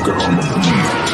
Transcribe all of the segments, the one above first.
Joker on the beat.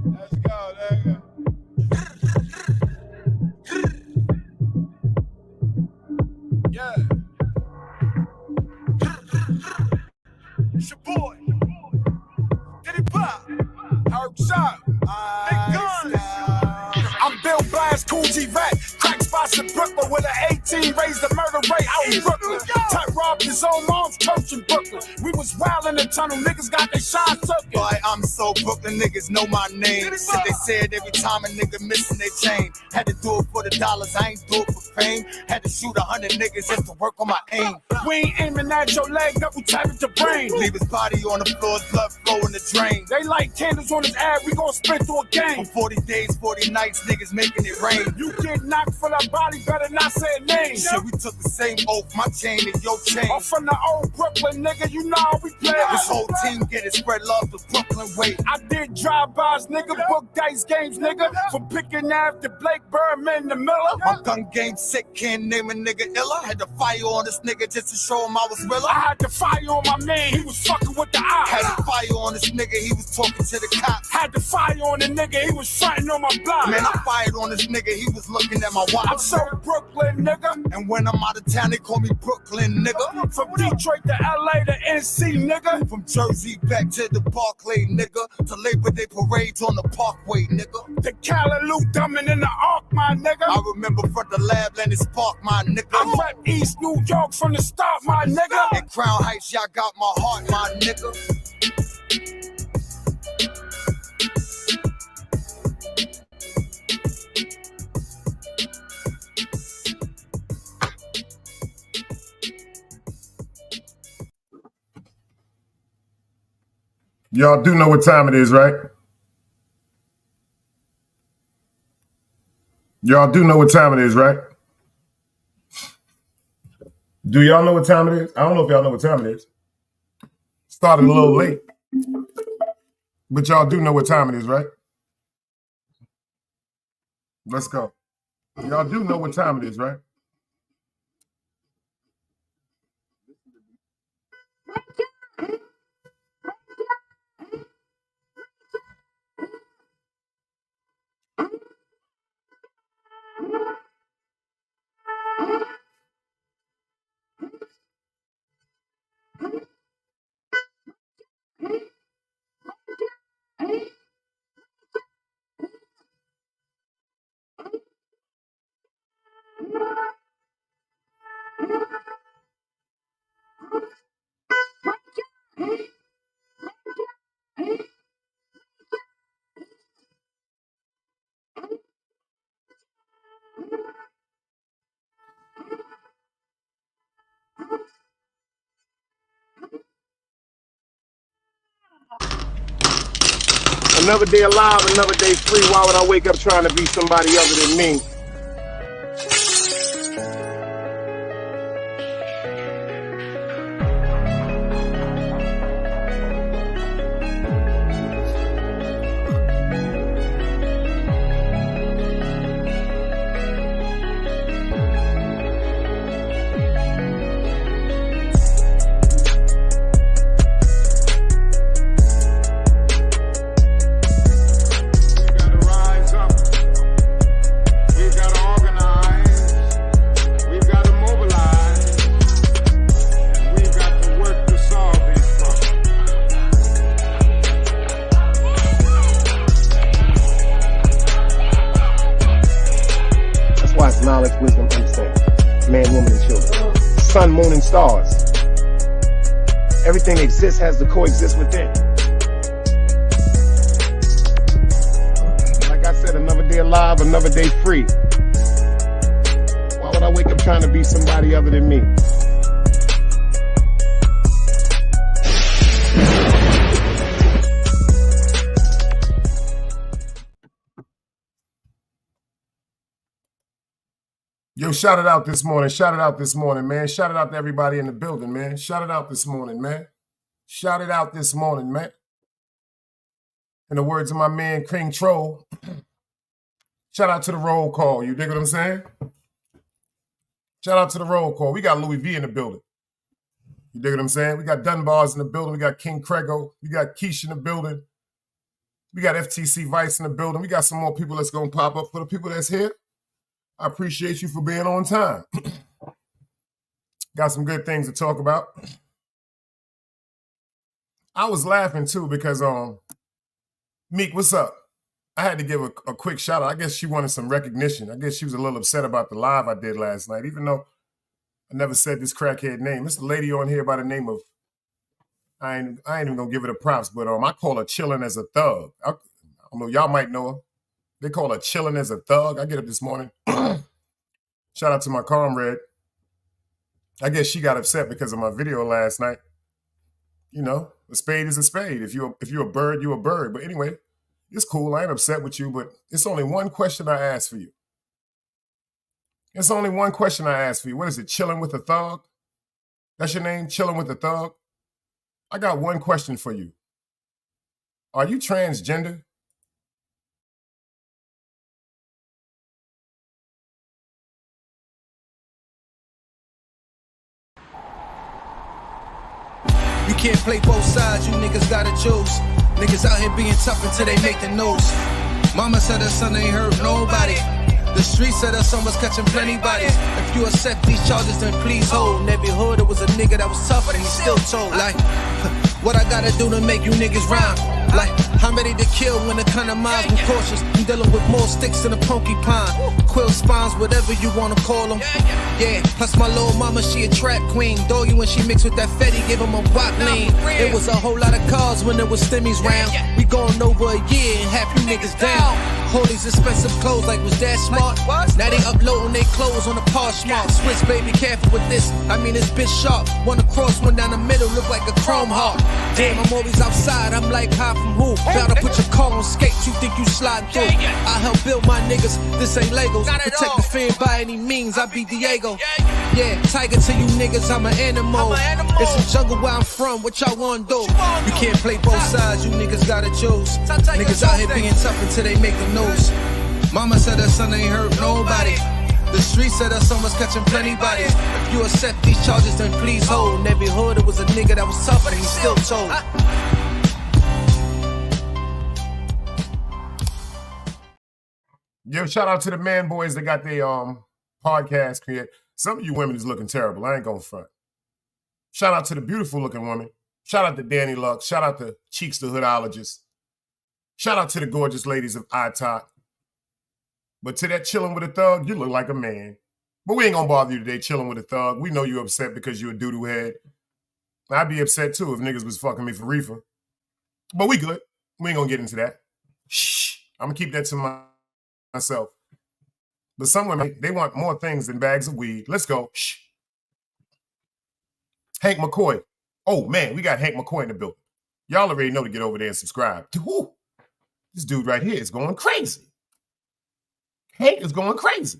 Let's go, nigga. Yeah. It's your boy. Diddy Pop. Herb Shop. Big Guns. I'm Bill Blast, Cool G Rat. Crack spots in Brooklyn with an 18. Raised the murder rate out in Brooklyn. Tight robbed his own mom's coach in Brooklyn. We was wild in the tunnel. Niggas got their shine took. Boy, I'm so Brooklyn, niggas know my name. Shit they said every time a nigga missing their chain. Had to do it for the dollars, I ain't do it for fame. Had to shoot 100 niggas just to work on my aim. We ain't aiming at your leg, double tapping your brain. Leave his body on the floor, blood flow in the drain. They light candles on his ad, we gon' spit through a game. For 40 days, 40 nights, niggas making it rain. You get knocked for that body, better not say a name. Shit, we took the same oath, my chain and your chain. I'm from the old Brooklyn, nigga, you know how we play. This whole team get it, spread love the Brooklyn way. I did drive-bys, nigga, book dice games, nigga. From picking after Blake Birdman to Miller. My gun game sick, can't name a nigga iller. Had to fire on this nigga just to show him I was realer. I had to fire on my man, he was fucking with the ops. Had to fire on this nigga, he was talking to the cops. Had to fire on the nigga, he was fronting on my block. Man, I fired on this nigga, he was looking at my watch. I'm so Brooklyn, nigga. And when I'm out of town, they call me Brooklyn, nigga. From Detroit to LA to NC, nigga. From Jersey back to the Barclay, nigga. To Labor Day parades on the Parkway, nigga. The Callaloo dumbing in the Ark, my nigga. I remember from the lab, Lenny Spark, my nigga. I rep East New York from the start, my nigga. In Crown Heights, y'all got my heart, my nigga. Y'all do know what time it is, right? Y'all do know what time it is, right? Do y'all know what time it is? I don't know if y'all know what time it is. Started a little late. But y'all do know what time it is, right? Let's go. Y'all do know what time it is, right? Another day alive, another day free. Why would I wake up trying to be somebody other than me? Knowledge, wisdom, understanding. Man, woman, and children. Sun, moon, and stars. Everything that exists has to coexist within. Like I said, another day alive, another day free. Why would I wake up trying to be somebody other than me? Yo, shout it out this morning. Shout it out this morning, man. Shout it out to everybody in the building, man. Shout it out this morning, man. Shout it out this morning, man. In the words of my man, King Troll, shout out to the roll call. You dig what I'm saying? Shout out to the roll call. We got Louis V in the building. You dig what I'm saying? We got Dunbars in the building. We got King Crego. We got Keish in the building. We got FTC Vice in the building. We got some more people that's going to pop up. For the people that's here, I appreciate you for being on time. Got some good things to talk about. I was laughing too because Meek, what's up? I had to give a quick shout out. I guess she wanted some recognition. I guess she was a little upset about the live I did last night, even though I never said this crackhead name. It's a lady on here by the name of, I ain't even gonna give her the props, but I call her Chillin' as a Thug. I don't know, y'all might know her. They call her Chillin' as a Thug. I get up this morning. Shout out to my comrade. I guess she got upset because of my video last night. You know, a spade is a spade. If you're a bird, you're a bird. But anyway, it's cool. I ain't upset with you, but it's only one question I ask for you. It's only one question I ask for you. What is it? Chillin' with a Thug? That's your name? Chillin' with a Thug? I got one question for you. Are you transgender? You can't play both sides, you niggas gotta choose. Niggas out here being tough until they make the news. Mama said her son ain't hurt nobody. The streets said her son was catching plenty bodies. If you accept these charges, then please hold. In every hood, it was a nigga that was tough, and he still told. Like, what I gotta do to make you niggas rhyme? Like, I'm ready to kill when the kind of minds be cautious. I'm dealing with more sticks than a porcupine. Quill spines, whatever you wanna call them. Yeah, plus my little mama, she a trap queen. Doggy when she mixed with that Fetty, give him a wop lean. It was a whole lot of cars when there was stimmies round. We going over a year and half you niggas down. All these expensive clothes like was that smart? Now they uploading their clothes on the Poshmark. Switch baby, careful with this. I mean this bitch sharp. One across, one down the middle, look like a chrome heart. Damn, I'm always outside, I'm like high from who? Bound to put your car on skates, you think you sliding through. I help build my niggas, this ain't Legos. Protect the fan by any means, I be Diego. Yeah, tiger to you niggas, I'm an animal. It's some jungle where I'm from, what y'all wanna do? You can't play both sides, you niggas gotta choose. Niggas out here being tough until they make the news. Mama said her son ain't hurt nobody. The street said her son was catching plenty bodies. If you accept these charges, then please hold. In every hood, it was a nigga that was tough, but he still told. Yo, shout out to the man boys that got their podcast created. Some of you women is looking terrible. I ain't gonna front. Shout out to the beautiful looking woman. Shout out to Danny Lux. Shout out to Cheeks the Hoodologist. Shout out to the gorgeous ladies of iTalk. But to that chilling with a thug, you look like a man. But we ain't gonna bother you today chilling with a thug. We know you're upset because you're a doo-doo head. I'd be upset too if niggas was fucking me for reefer. But we good. We ain't gonna get into that. Shh. I'm gonna keep that to myself. But some women, they want more things than bags of weed. Let's go. Shh. Hank McCoy. Oh man, we got Hank McCoy in the building. Y'all already know to get over there and subscribe. Woo. This dude right here is going crazy. Hank is going crazy.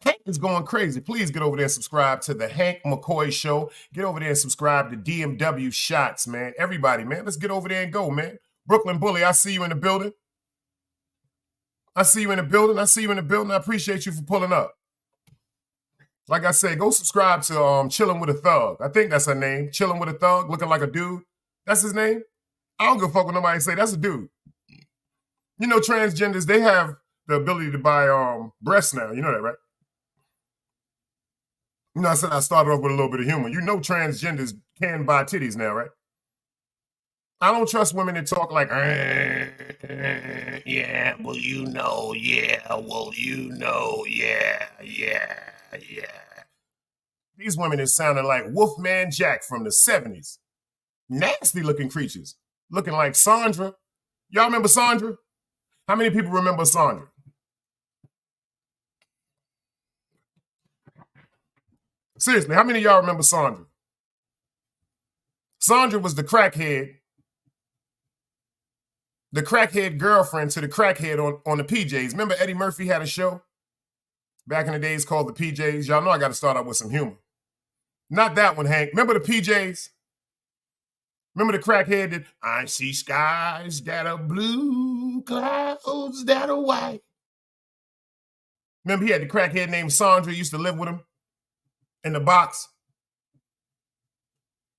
Hank is going crazy. Please get over there and subscribe to the Hank McCoy Show. Get over there and subscribe to DMW Shots, man. Everybody, man. Let's get over there and go, man. Brooklyn Bully, I see you in the building. I see you in the building. I see you in the building. I appreciate you for pulling up. Like I said, go subscribe to Chillin' with a Thug. I think that's her name. Chillin' with a Thug, looking like a dude. That's his name? I don't give a fuck what nobody say. That's a dude. You know, transgenders, they have the ability to buy breasts now. You know that, right? You know, I said I started off with a little bit of humor. You know transgenders can buy titties now, right? I don't trust women that talk like, yeah, well, you know, yeah, well, you know, yeah. These women is sounding like Wolfman Jack from the 70s. Nasty looking creatures. Looking like Sandra. Y'all remember Sandra? How many people remember Sandra? Seriously, how many of y'all remember Sandra? Sandra was the crackhead girlfriend to the crackhead on the PJs. Remember Eddie Murphy had a show back in the days called the PJs? Y'all know I got to start out with some humor. Not that one, Hank. Remember the PJs? Remember the crackhead that, I see skies that are blue, clouds that are white. Remember he had the crackhead named Sandra, used to live with him in the box.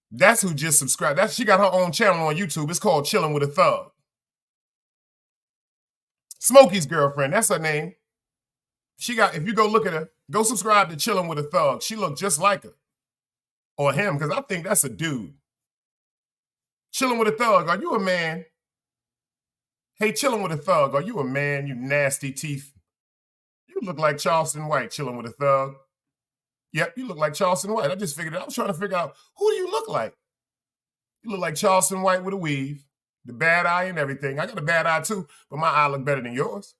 That's who just subscribed. She got her own channel on YouTube. It's called Chillin' with a Thug. Smokey's girlfriend, that's her name. She got, if you go look at her, go subscribe to Chillin' with a Thug. She looked just like her. Or him, because I think that's a dude. Chillin' with a Thug, are you a man? Hey, Chillin' with a Thug, are you a man, you nasty teeth? You look like Charleston White, Chillin' with a Thug. Yep, you look like Charleston White. I just figured it out. I was trying to figure out, who do you look like? You look like Charleston White with a weave, the bad eye and everything. I got a bad eye too, but my eye look better than yours.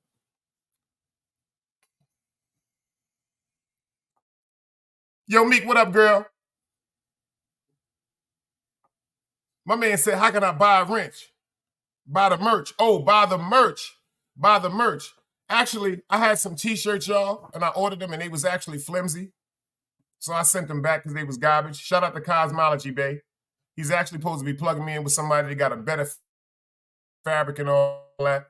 Yo, Meek, what up, girl? My man said, how can I buy a wrench? Buy the merch. Oh, buy the merch. Buy the merch. Actually, I had some t-shirts, y'all, and I ordered them, and they was actually flimsy. So I sent them back because they was garbage. Shout out to Cosmology Bay. He's actually supposed to be plugging me in with somebody that got a better fabric and all that.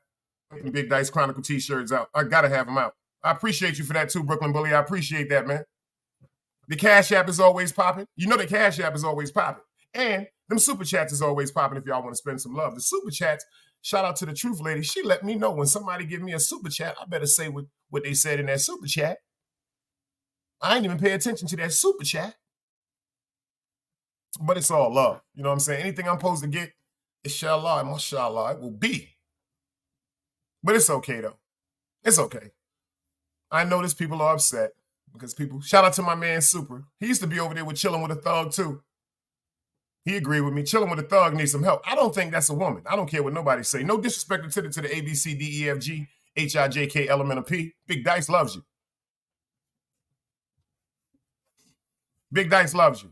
Big Dice Chronicle t-shirts out. I got to have them out. I appreciate you for that too, Brooklyn Bully. I appreciate that, man. The Cash App is always popping. You know the Cash App is always popping. And them Super Chats is always popping if y'all want to spend some love. The Super Chats, shout out to the Truth Lady. She let me know when somebody give me a Super Chat, I better say what they said in that Super Chat. I ain't even pay attention to that Super Chat. But it's all love. You know what I'm saying? Anything I'm supposed to get, inshallah and mashallah, it will be. But it's okay, though. It's okay. I notice people are upset because people, shout out to my man Super. He used to be over there with Chillin' with a Thug, too. He agreed with me. Chillin' with a Thug needs some help. I don't think that's a woman. I don't care what nobody say. No disrespect to the A, B, C, D, E, F, G, H, I, J, K, L, M, N, P. Big Dice loves you. Big Dice loves you.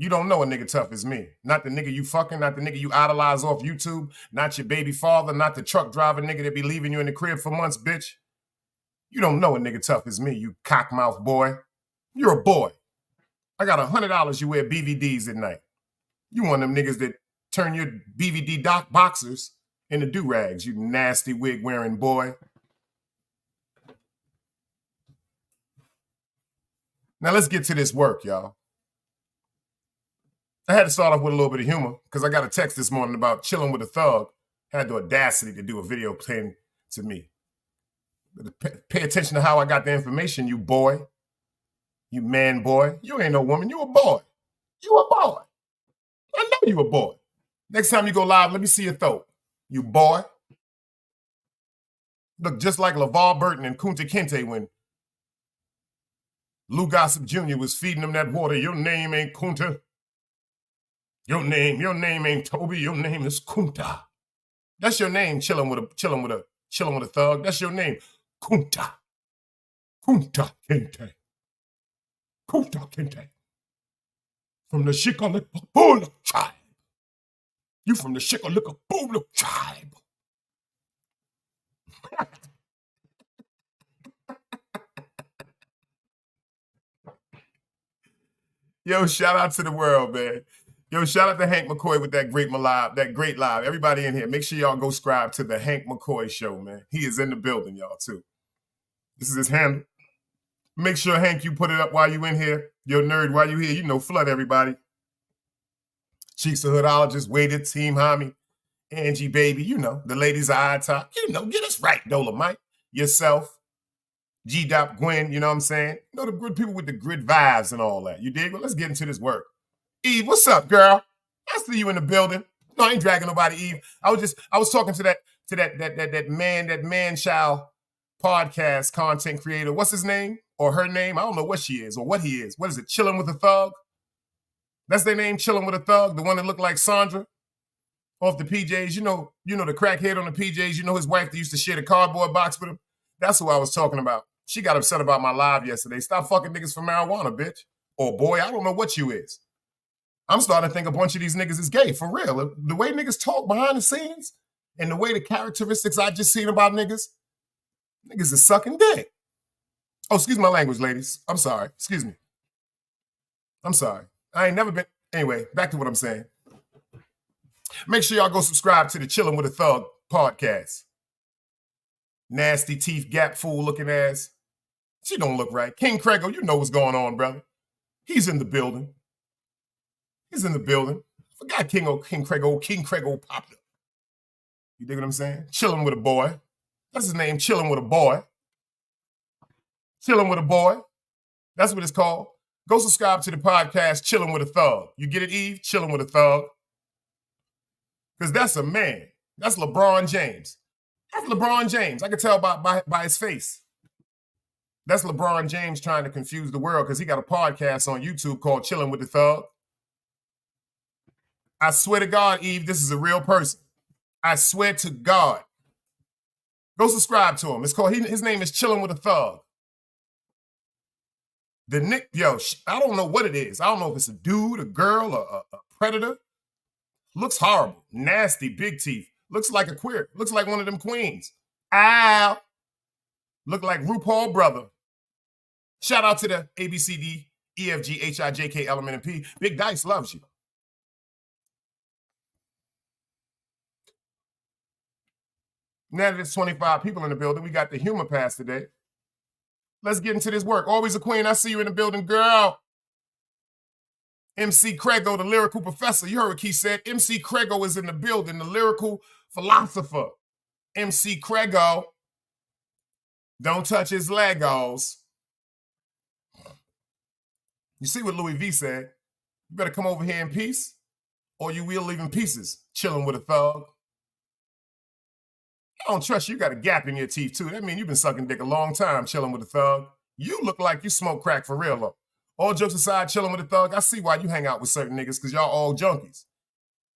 You don't know a nigga tough as me. Not the nigga you fucking, not the nigga you idolize off YouTube, not your baby father, not the truck driver nigga that be leaving you in the crib for months, bitch. You don't know a nigga tough as me, you cockmouth boy. You're a boy. I got $100 you wear BVDs at night. You one of them niggas that turn your BVD boxers into do-rags, you nasty wig-wearing boy. Now let's get to this work, y'all. I had to start off with a little bit of humor because I got a text this morning about chilling with a thug. Had the audacity to do a video playing to me. Pay attention to how I got the information, you boy. You man boy. You ain't no woman. You a boy. You a boy. I know you a boy. Next time you go live, let me see your throat. You boy. Look just like LeVar Burton and Kunta Kinte when Lou Gossett Jr. was feeding them that water. Your name ain't Kunta. Your name ain't Toby. Your name is Kunta. That's your name, chilling with a thug. That's your name, Kunta. Kunta Kinte. Kunta Kinte. From the Shikalika tribe. You from the Shikalika tribe. Yo, shout out to the world, man. Yo, shout out to Hank McCoy with that great live. Everybody in here, make sure y'all go subscribe to the Hank McCoy Show, man. He is in the building, y'all, too. This is his handle. Make sure, Hank, you put it up while you in here. Yo, nerd, while you here, you know, flood everybody. Cheeks of Hoodologist, Waited, Team Homie, Angie Baby, you know, the ladies of eye talk. You know, get us right, Dolomite. Yourself, G-Dop Gwen, you know what I'm saying? You know, the good people with the grid vibes and all that. You dig? Well, let's get into this work. Eve, what's up, girl? I see you in the building. No, I ain't dragging nobody, Eve. I was talking to that man-child podcast content creator. What's his name? Or her name? I don't know what she is or what he is. What is it? Chilling with a Thug? That's their name, Chilling with a Thug, the one that looked like Sandra off the PJs. You know the crackhead on the PJs. You know his wife that used to share the cardboard box with him? That's who I was talking about. She got upset about my live yesterday. Stop fucking niggas for marijuana, bitch. Or boy, I don't know what you is. I'm starting to think a bunch of these niggas is gay, for real. The way niggas talk behind the scenes and the way the characteristics I just seen about niggas is sucking dick. Oh, excuse my language, ladies. I'm sorry. Excuse me. I'm sorry. I ain't never been. Anyway, back to what I'm saying. Make sure y'all go subscribe to the Chillin' with a Thug podcast. Nasty teeth, gap fool looking ass. She don't look right. King Crego, you know what's going on, brother. He's in the building. He's in the building. Forgot King Crego popped up. You dig what I'm saying? Chilling with a boy. That's his name, Chilling with a Boy. Chilling with a Boy. That's what it's called. Go subscribe to the podcast, Chilling with a Thug. You get it, Eve? Chilling with a Thug. Because that's a man. That's LeBron James. That's LeBron James. I can tell by his face. That's LeBron James trying to confuse the world because he got a podcast on YouTube called Chilling with the Thug. I swear to God, Eve, this is a real person. I swear to God. Go subscribe to him. It's called, his name is Chilling with a Thug. I don't know what it is. I don't know if it's a dude, a girl, a predator. Looks horrible. Nasty, big teeth. Looks like a queer. Looks like one of them queens. Ow. Look like RuPaul brother. Shout out to the ABCD, EFG, HIJK, Element, and P. Big Dice loves you. Now that there's 25 people in the building, we got the humor pass today. Let's get into this work. Always a queen. I see you in the building, girl. MC Crego, the lyrical professor. You heard what he said. MC Crego is in the building, the lyrical philosopher. MC Crego. Don't touch his Legos. You see what Louis V said? You better come over here in peace, or you will leave in pieces, chilling with a thug. I don't trust you. You got a gap in your teeth, too. That means you've been sucking dick a long time, chilling with a thug. You look like you smoke crack for real, though. All jokes aside, chilling with a thug, I see why you hang out with certain niggas, because y'all all junkies.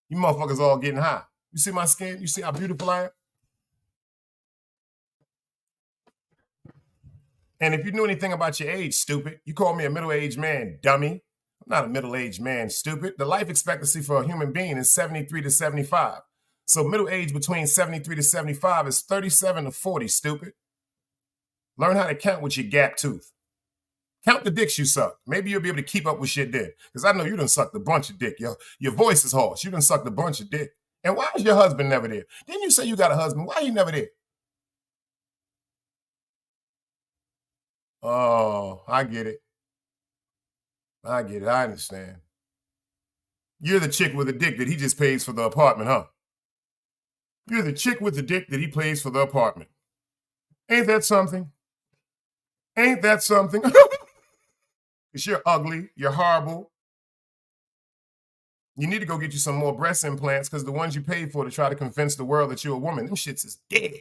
You motherfuckers all getting high. You see my skin? You see how beautiful I am? And if you knew anything about your age, stupid, you call me a middle-aged man, dummy. I'm not a middle-aged man, stupid. The life expectancy for a human being is 73 to 75. So middle age between 73 to 75 is 37 to 40, stupid. Learn how to count with your gap tooth. Count the dicks you suck. Maybe you'll be able to keep up with shit then. Because I know you done sucked a bunch of dick. Your voice is harsh. You done sucked a bunch of dick. And why was your husband never there? Didn't you say you got a husband? Why he never there? Oh, I get it. I get it. I understand. You're the chick with the dick that he just pays for the apartment, huh? You're the chick with the dick that he pays for the apartment. Ain't that something? Ain't that something? Because you're ugly. You're horrible. You need to go get you some more breast implants because the ones you paid for to try to convince the world that you're a woman, them shits is dead.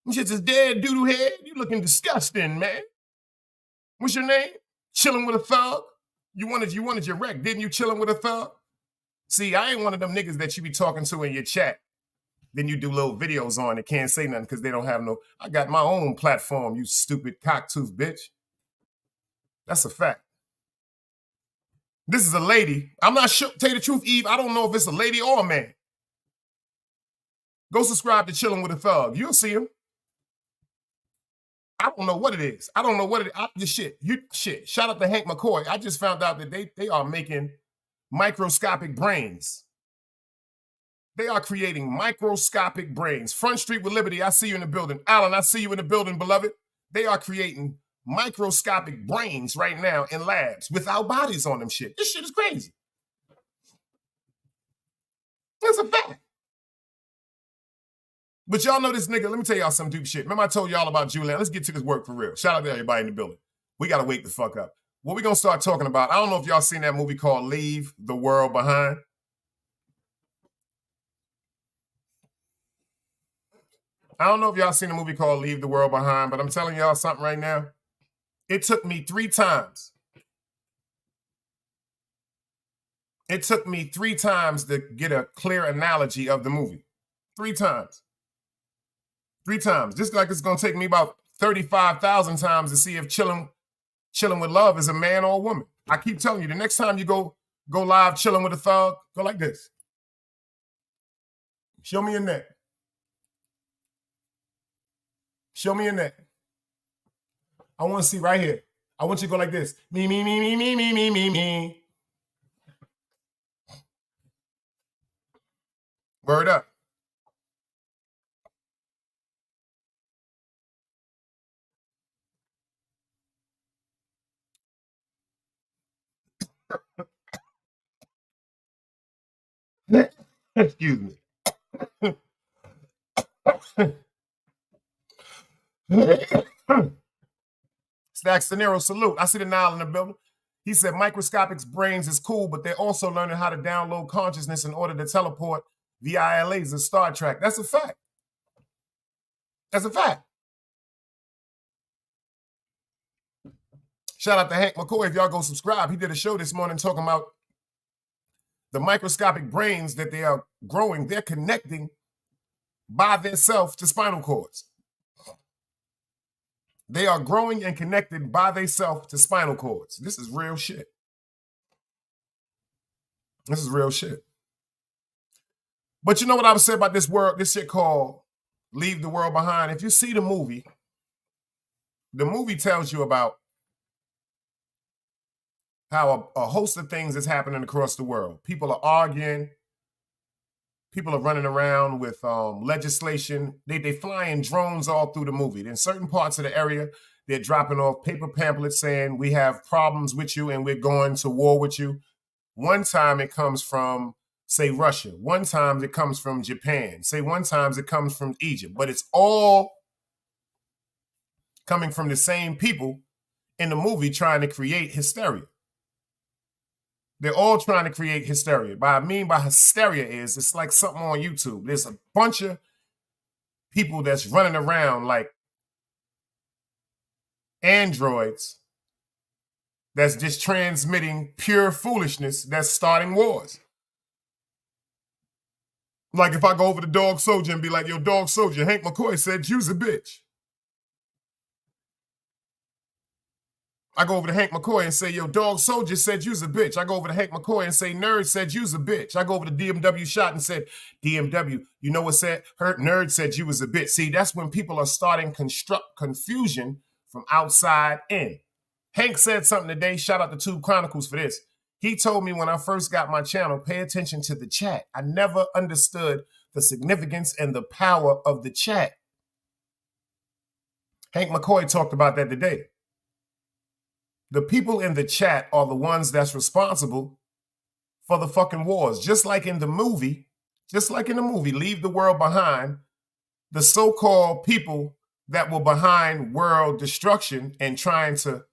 Them shits is dead, doodoo head. You looking disgusting, man. What's your name? Chilling with a thug? You wanted your wreck, didn't you? Chilling with a thug? See, I ain't one of them niggas that you be talking to in your chat. Then you do little videos on and can't say nothing because they don't have no. I got my own platform, you stupid cocktooth bitch. That's a fact. This is a lady. I'm not sure. Tell you the truth, Eve, I don't know if it's a lady or a man. Go subscribe to Chilling with a Thug. You'll see him. I don't know what it is. I don't know what it is. Shit. Shout out to Hank McCoy. I just found out that they are making microscopic brains. They are creating microscopic brains. Front Street with Liberty, I see you in the building. Alan, I see you in the building, beloved. They are creating microscopic brains right now in labs without bodies on them shit. This shit is crazy. That's a fact. But y'all know this nigga. Let me tell y'all some dupe shit. Remember I told y'all about Giuliani? Let's get to this work for real. Shout out to everybody in the building. We got to wake the fuck up. What we going to start talking about, I don't know if y'all seen that movie called Leave the World Behind. I don't know if y'all seen a movie called Leave the World Behind, but I'm telling y'all something right now. It took me 3 times. It took me 3 times to get a clear analogy of the movie. 3 times. 3 times. Just like it's going to take me about 35,000 times to see if chilling with love is a man or a woman. I keep telling you, the next time you go live chilling with a thug, go like this. Show me your neck. Show me your neck. I want to see right here. I want you to go like this. Me, me, me, me, me, me, me, me, me. Word up. Excuse me. Stacks De Niro, salute. I see the Nile in the building. He said microscopic brains is cool, but they're also learning how to download consciousness in order to teleport via ILAs of Star Trek. That's a fact. That's a fact. Shout out to Hank McCoy. If y'all go subscribe, he did a show this morning talking about the microscopic brains that they are growing. They're connecting by themselves to spinal cords. They are growing and connected by themselves to spinal cords. This is real shit. This is real shit. But you know what I was saying about this shit called Leave the World Behind? If you see the movie tells you about how a host of things is happening across the world. People are arguing. People are running around with legislation. They flying drones all through the movie. In certain parts of the area, they're dropping off paper pamphlets saying, we have problems with you and we're going to war with you. One time it comes from, say, Russia. One time it comes from Japan. Say, one time it comes from Egypt. But it's all coming from the same people in the movie trying to create hysteria. They're all trying to create hysteria. What I mean by hysteria is it's like something on YouTube. There's a bunch of people that's running around like androids that's just transmitting pure foolishness that's starting wars. Like if I go over to Dog Soldier and be like, yo, Dog Soldier, Hank McCoy said you's a bitch. I go over to Hank McCoy and say, yo, Dog Soldier said you's a bitch. I go over to Hank McCoy and say, Nerd said you's a bitch. I go over to DMW Shot and said, DMW, you know what said? Nerd said you was a bitch. See, that's when people are starting construct confusion from outside in. Hank said something today. Shout out to Tube Chronicles for this. He told me when I first got my channel, pay attention to the chat. I never understood the significance and the power of the chat. Hank McCoy talked about that today. The people in the chat are the ones that's responsible for the fucking wars. Just like in the movie, Leave the World Behind, the so-called people that were behind world destruction and trying to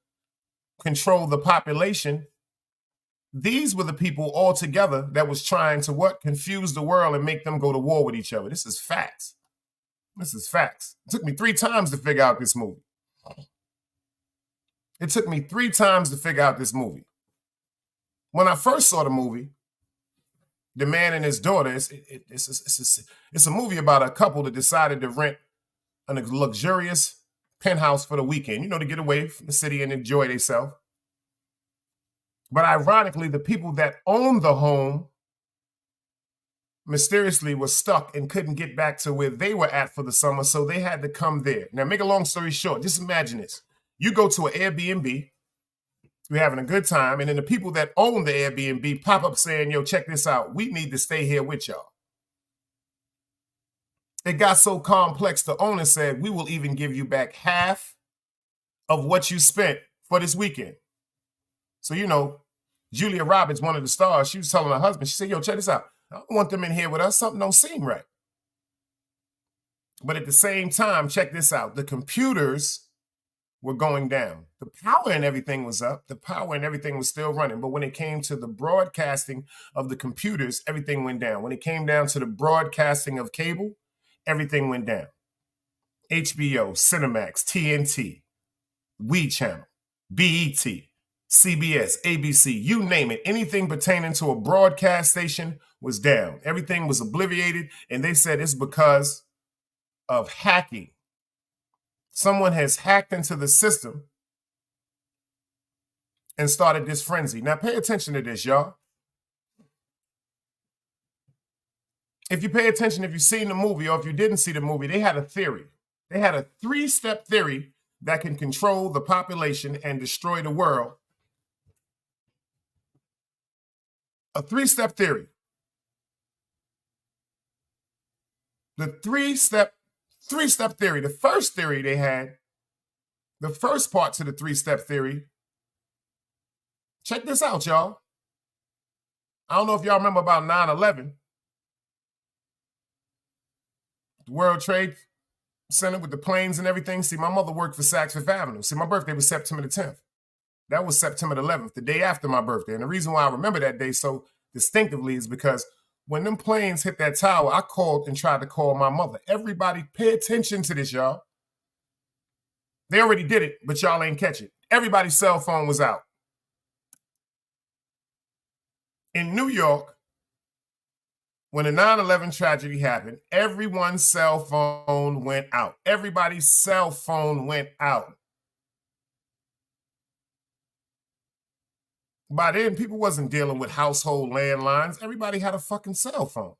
control the population, these were the people all together that was trying to what? Confuse the world and make them go to war with each other. This is facts. This is facts. It took me 3 times to figure out this movie. It took me 3 times to figure out this movie. When I first saw the movie, The Man and His Daughter, it's a movie about a couple that decided to rent a luxurious penthouse for the weekend, you know, to get away from the city and enjoy themselves. But ironically, the people that owned the home mysteriously were stuck and couldn't get back to where they were at for the summer, so they had to come there. Now, make a long story short, just imagine this. You go to an Airbnb, you're having a good time, and then the people that own the Airbnb pop up saying, yo, check this out. We need to stay here with y'all. It got so complex, the owner said, we will even give you back half of what you spent for this weekend. So, you know, Julia Roberts, one of the stars, she was telling her husband, she said, yo, check this out. I don't want them in here with us. Something don't seem right. But at the same time, check this out. The computers were going down. The power and everything was up. The power and everything was still running. But when it came to the broadcasting of the computers, everything went down. When it came down to the broadcasting of cable, everything went down. HBO, Cinemax, TNT, We Channel, BET, CBS, ABC, you name it. Anything pertaining to a broadcast station was down. Everything was obliterated. And they said it's because of hacking. Someone has hacked into the system and started this frenzy. Now, pay attention to this, y'all. If you pay attention, if you've seen the movie or if you didn't see the movie, they had a theory. They had a 3-step theory that can control the population and destroy the world. A 3-step theory. The three-step theory, the first theory they had, the first part to the 3-step theory, check this out, y'all. I don't know if y'all remember about 9/11, the World Trade Center with the planes and everything. See, my mother worked for Saks Fifth Avenue. See, my birthday was September the 10th. That was September the 11th, the day after my birthday. And the reason why I remember that day so distinctively is because when them planes hit that tower, I called and tried to call my mother. Everybody pay attention to this, y'all. They already did it, but y'all ain't catch it. Everybody's cell phone was out. In New York, when the 9/11 tragedy happened, everyone's cell phone went out. Everybody's cell phone went out. By then, people wasn't dealing with household landlines. Everybody had a fucking cell phone.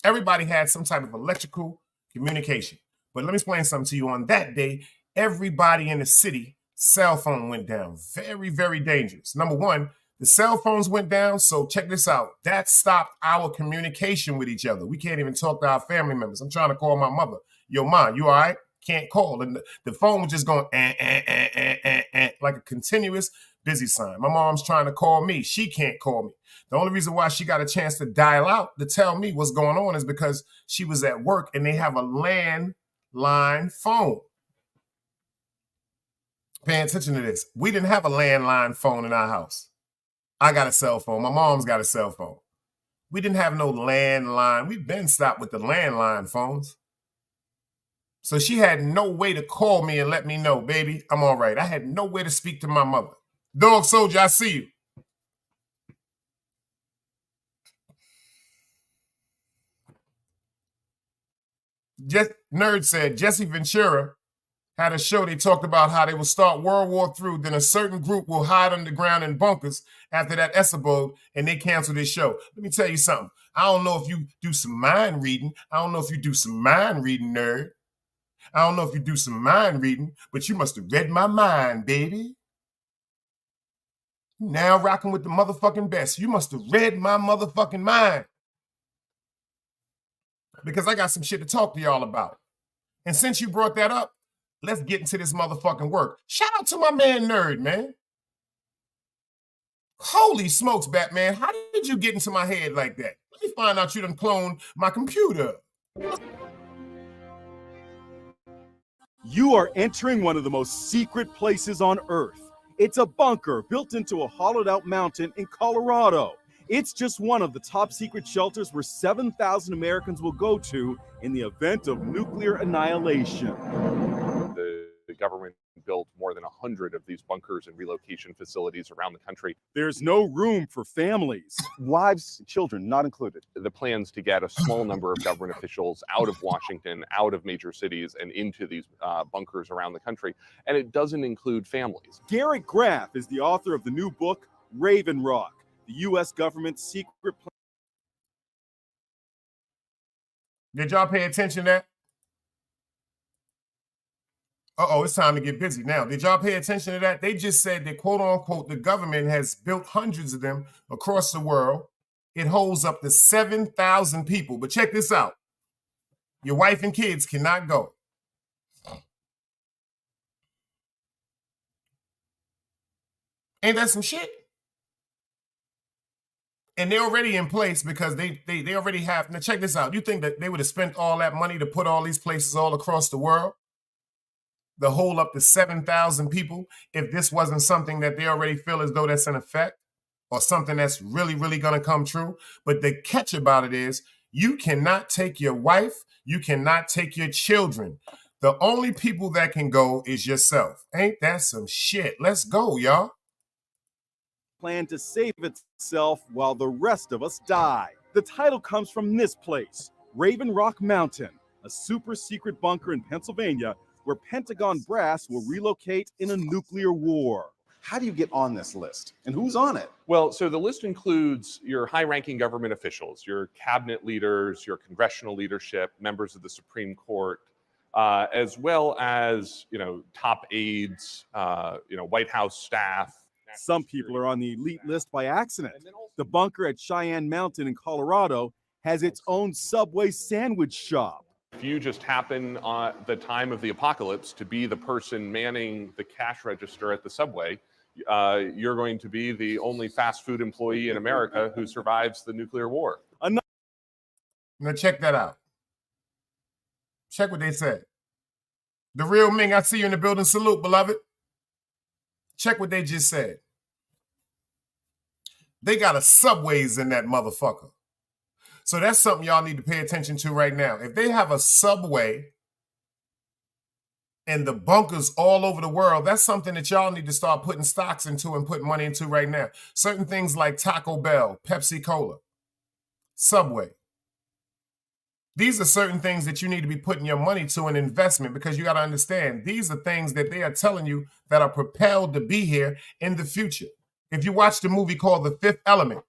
Everybody had some type of electrical communication. But let me explain something to you. On that day, everybody in the city, cell phone went down. Very, very dangerous. Number one, the cell phones went down, so check this out. That stopped our communication with each other. We can't even talk to our family members. I'm trying to call my mother. Yo, Ma, you all right? Can't call. And the phone was just going like a continuous busy sign. My mom's trying to call me. She can't call me. The only reason why she got a chance to dial out to tell me what's going on is because she was at work and they have a landline phone. Pay attention to this. We didn't have a landline phone in our house. I got a cell phone. My mom's got a cell phone. We didn't have no landline. We've been stopped with the landline phones. So she had no way to call me and let me know, baby, I'm all right. I had no way to speak to my mother. Dog Soldier, I see you. Nerd said Jesse Ventura had a show. They talked about how they will start World War III. Then a certain group will hide underground in bunkers after that episode, and they cancel this show. Let me tell you something. I don't know if you do some mind reading. I don't know if you do some mind reading, nerd. I don't know if you do some mind reading, but you must have read my mind, baby. You now rocking with the motherfucking best. You must have read my motherfucking mind. Because I got some shit to talk to y'all about. And since you brought that up, let's get into this motherfucking work. Shout out to my man Nerd, man. Holy smokes, Batman. How did you get into my head like that? Let me find out you done cloned my computer. You are entering one of the most secret places on Earth. It's a bunker built into a hollowed-out mountain in Colorado. It's just one of the top secret shelters where 7,000 Americans will go to in the event of nuclear annihilation. The government built more than 100 of these bunkers and relocation facilities around the country. There's no room for families. Wives, children not included. The plans to get a small number of government officials out of Washington, out of major cities, and into these bunkers around the country. And it doesn't include families. Garrett Graff is the author of the new book, Raven Rock, the U.S. government's secret plan. Did y'all pay attention to that? Uh-oh, it's time to get busy now. Did y'all pay attention to that? They just said that, quote unquote, the government has built hundreds of them across the world. It holds up to 7,000 people. But check this out. Your wife and kids cannot go. Ain't that some shit? And they're already in place because they already have. Now check this out. You think that they would have spent all that money to put all these places all across the world? The whole up to 7,000 people, if this wasn't something that they already feel as though that's in effect or something that's really, really going to come true. But the catch about it is you cannot take your wife. You cannot take your children. The only people that can go is yourself. Ain't that some shit? Let's go, y'all. Plan to save itself while the rest of us die. The title comes from this place, Raven Rock Mountain, a super secret bunker in Pennsylvania where Pentagon brass will relocate in a nuclear war. How do you get on this list? And who's on it? Well, so the list includes your high-ranking government officials, your cabinet leaders, your congressional leadership, members of the Supreme Court, as well as, top aides, White House staff. Some people are on the elite list by accident. The bunker at Cheyenne Mountain in Colorado has its own Subway sandwich shop. If you just happen at the time of the apocalypse to be the person manning the cash register at the Subway, you're going to be the only fast food employee in America who survives the nuclear war. Now check that out. Check what they said. The real Ming, I see you in the building. Salute, beloved. Check what they just said. They got a Subways in that motherfucker. So that's something y'all need to pay attention to right now. If they have a Subway and the bunkers all over the world, that's something that y'all need to start putting stocks into and putting money into right now. Certain things like Taco Bell, Pepsi Cola, Subway. These are certain things that you need to be putting your money to an investment because you got to understand, these are things that they are telling you that are propelled to be here in the future. If you watch the movie called The Fifth Element,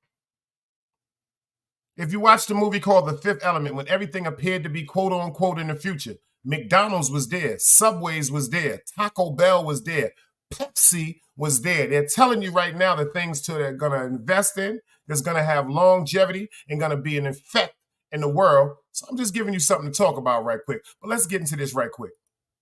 when everything appeared to be quote unquote in the future, McDonald's was there, Subways was there, Taco Bell was there, Pepsi was there. They're telling you right now the things they're going to invest in, that's going to have longevity and going to be an effect in the world. So I'm just giving you something to talk about right quick. But let's get into this right quick.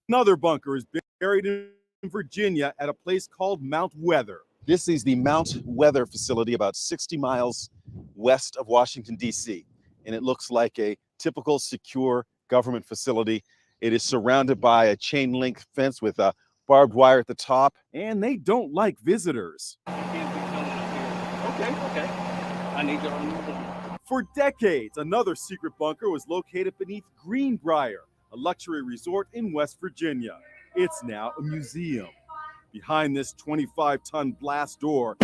Another bunker is buried in Virginia at a place called Mount Weather. This is the Mount Weather facility about 60 miles west of Washington, D.C. And it looks like a typical secure government facility. It is surrounded by a chain link fence with a barbed wire at the top. And they don't like visitors. Okay. I need to remove it. For decades, another secret bunker was located beneath Greenbrier, a luxury resort in West Virginia. It's now a museum. Behind this 25-ton blast door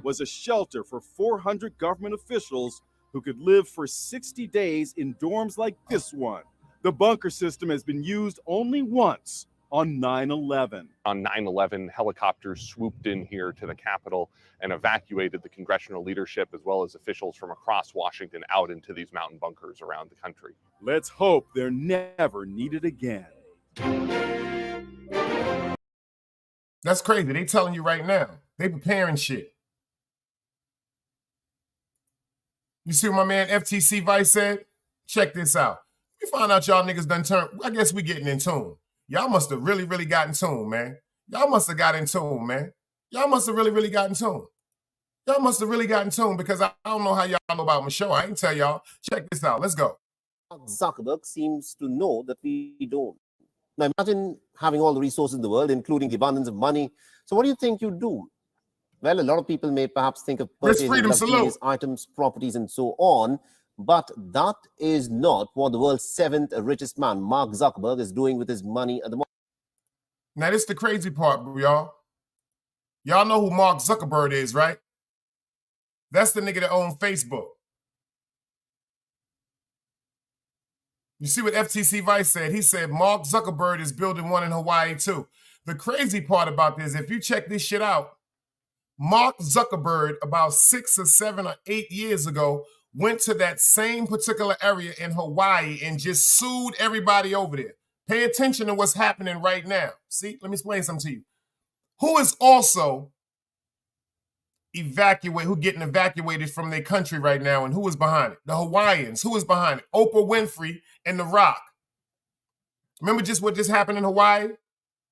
was a shelter for 400 government officials who could live for 60 days in dorms like this one. The bunker system has been used only once, on 9/11. On 9/11, helicopters swooped in here to the Capitol and evacuated the congressional leadership as well as officials from across Washington out into these mountain bunkers around the country. Let's hope they're never needed again. That's crazy. They telling you right now. They preparing shit. You see what my man FTC Vice said? Check this out. We find out y'all niggas done turned. I guess we getting in tune. Y'all must have really, really got in tune, man. Y'all must have got in tune, man. Y'all must have really, really got in tune. Y'all must have really got in tune because I don't know how y'all know about my show. I ain't tell y'all. Check this out. Let's go. Zuckerberg seems to know that we don't. Now imagine having all the resources in the world, including the abundance of money. So what do you think you do? Well, a lot of people may perhaps think of purchasing luxurious items, properties, and so on, but that is not what the world's 7th richest man, Mark Zuckerberg, is doing with his money at the moment. Now, this is the crazy part, y'all. Y'all know who Mark Zuckerberg is, right? That's the nigga that owns Facebook. You see what FTC Vice said? He said Mark Zuckerberg is building one in Hawaii too. The crazy part about this, if you check this shit out, Mark Zuckerberg about 6 or 7 or 8 years ago went to that same particular area in Hawaii and just sued everybody over there. Pay attention to what's happening right now. See, let me explain something to you. Who is also who getting evacuated from their country right now, and who is behind it? The Hawaiians. Who is behind it? Oprah Winfrey and The Rock. Remember just what just happened in Hawaii?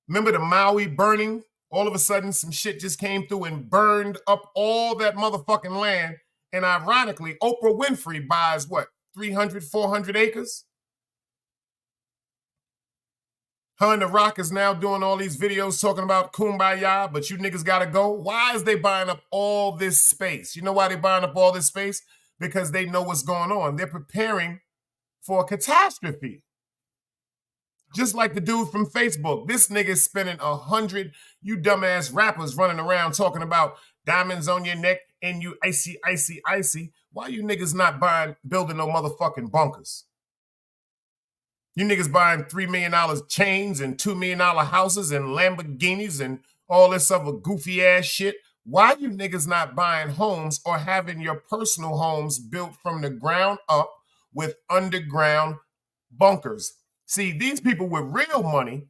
Remember the Maui burning? All of a sudden, some shit just came through and burned up all that motherfucking land. And ironically, Oprah Winfrey buys what? 300, 400 acres? Her and The Rock is now doing all these videos talking about kumbaya, but you niggas gotta go. Why is they buying up all this space? You know why they buying up all this space? Because they know what's going on. They're preparing for a catastrophe. Just like the dude from Facebook. This nigga's spending 100, you dumbass rappers running around talking about diamonds on your neck and you icy, icy, icy. Why you niggas not building no motherfucking bunkers? You niggas buying $3 million chains and $2 million houses and Lamborghinis and all this other goofy ass shit. Why you niggas not buying homes or having your personal homes built from the ground up with underground bunkers? See, these people with real money,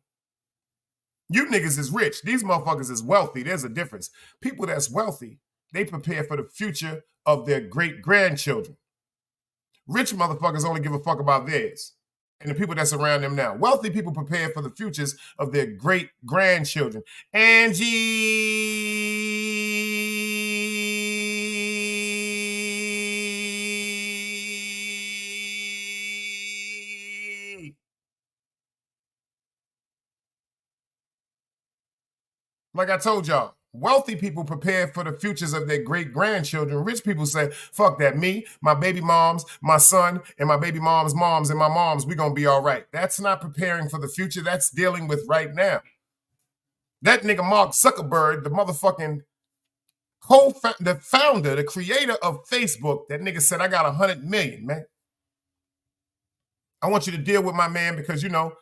you niggas is rich. These motherfuckers is wealthy. There's a difference. People that's wealthy, they prepare for the future of their great-grandchildren. Rich motherfuckers only give a fuck about theirs and the people that's around them now. Wealthy people prepare for the futures of their great-grandchildren. Like I told y'all, wealthy people prepare for the futures of their great-grandchildren. Rich people say, fuck that, me, my baby moms, my son, and my baby mom's moms and my moms, we gonna be all right. That's not preparing for the future. That's dealing with right now. That nigga Mark Zuckerberg, the motherfucking the founder, the creator of Facebook, that nigga said, I got 100 million, man. I want you to deal with my man because, you know,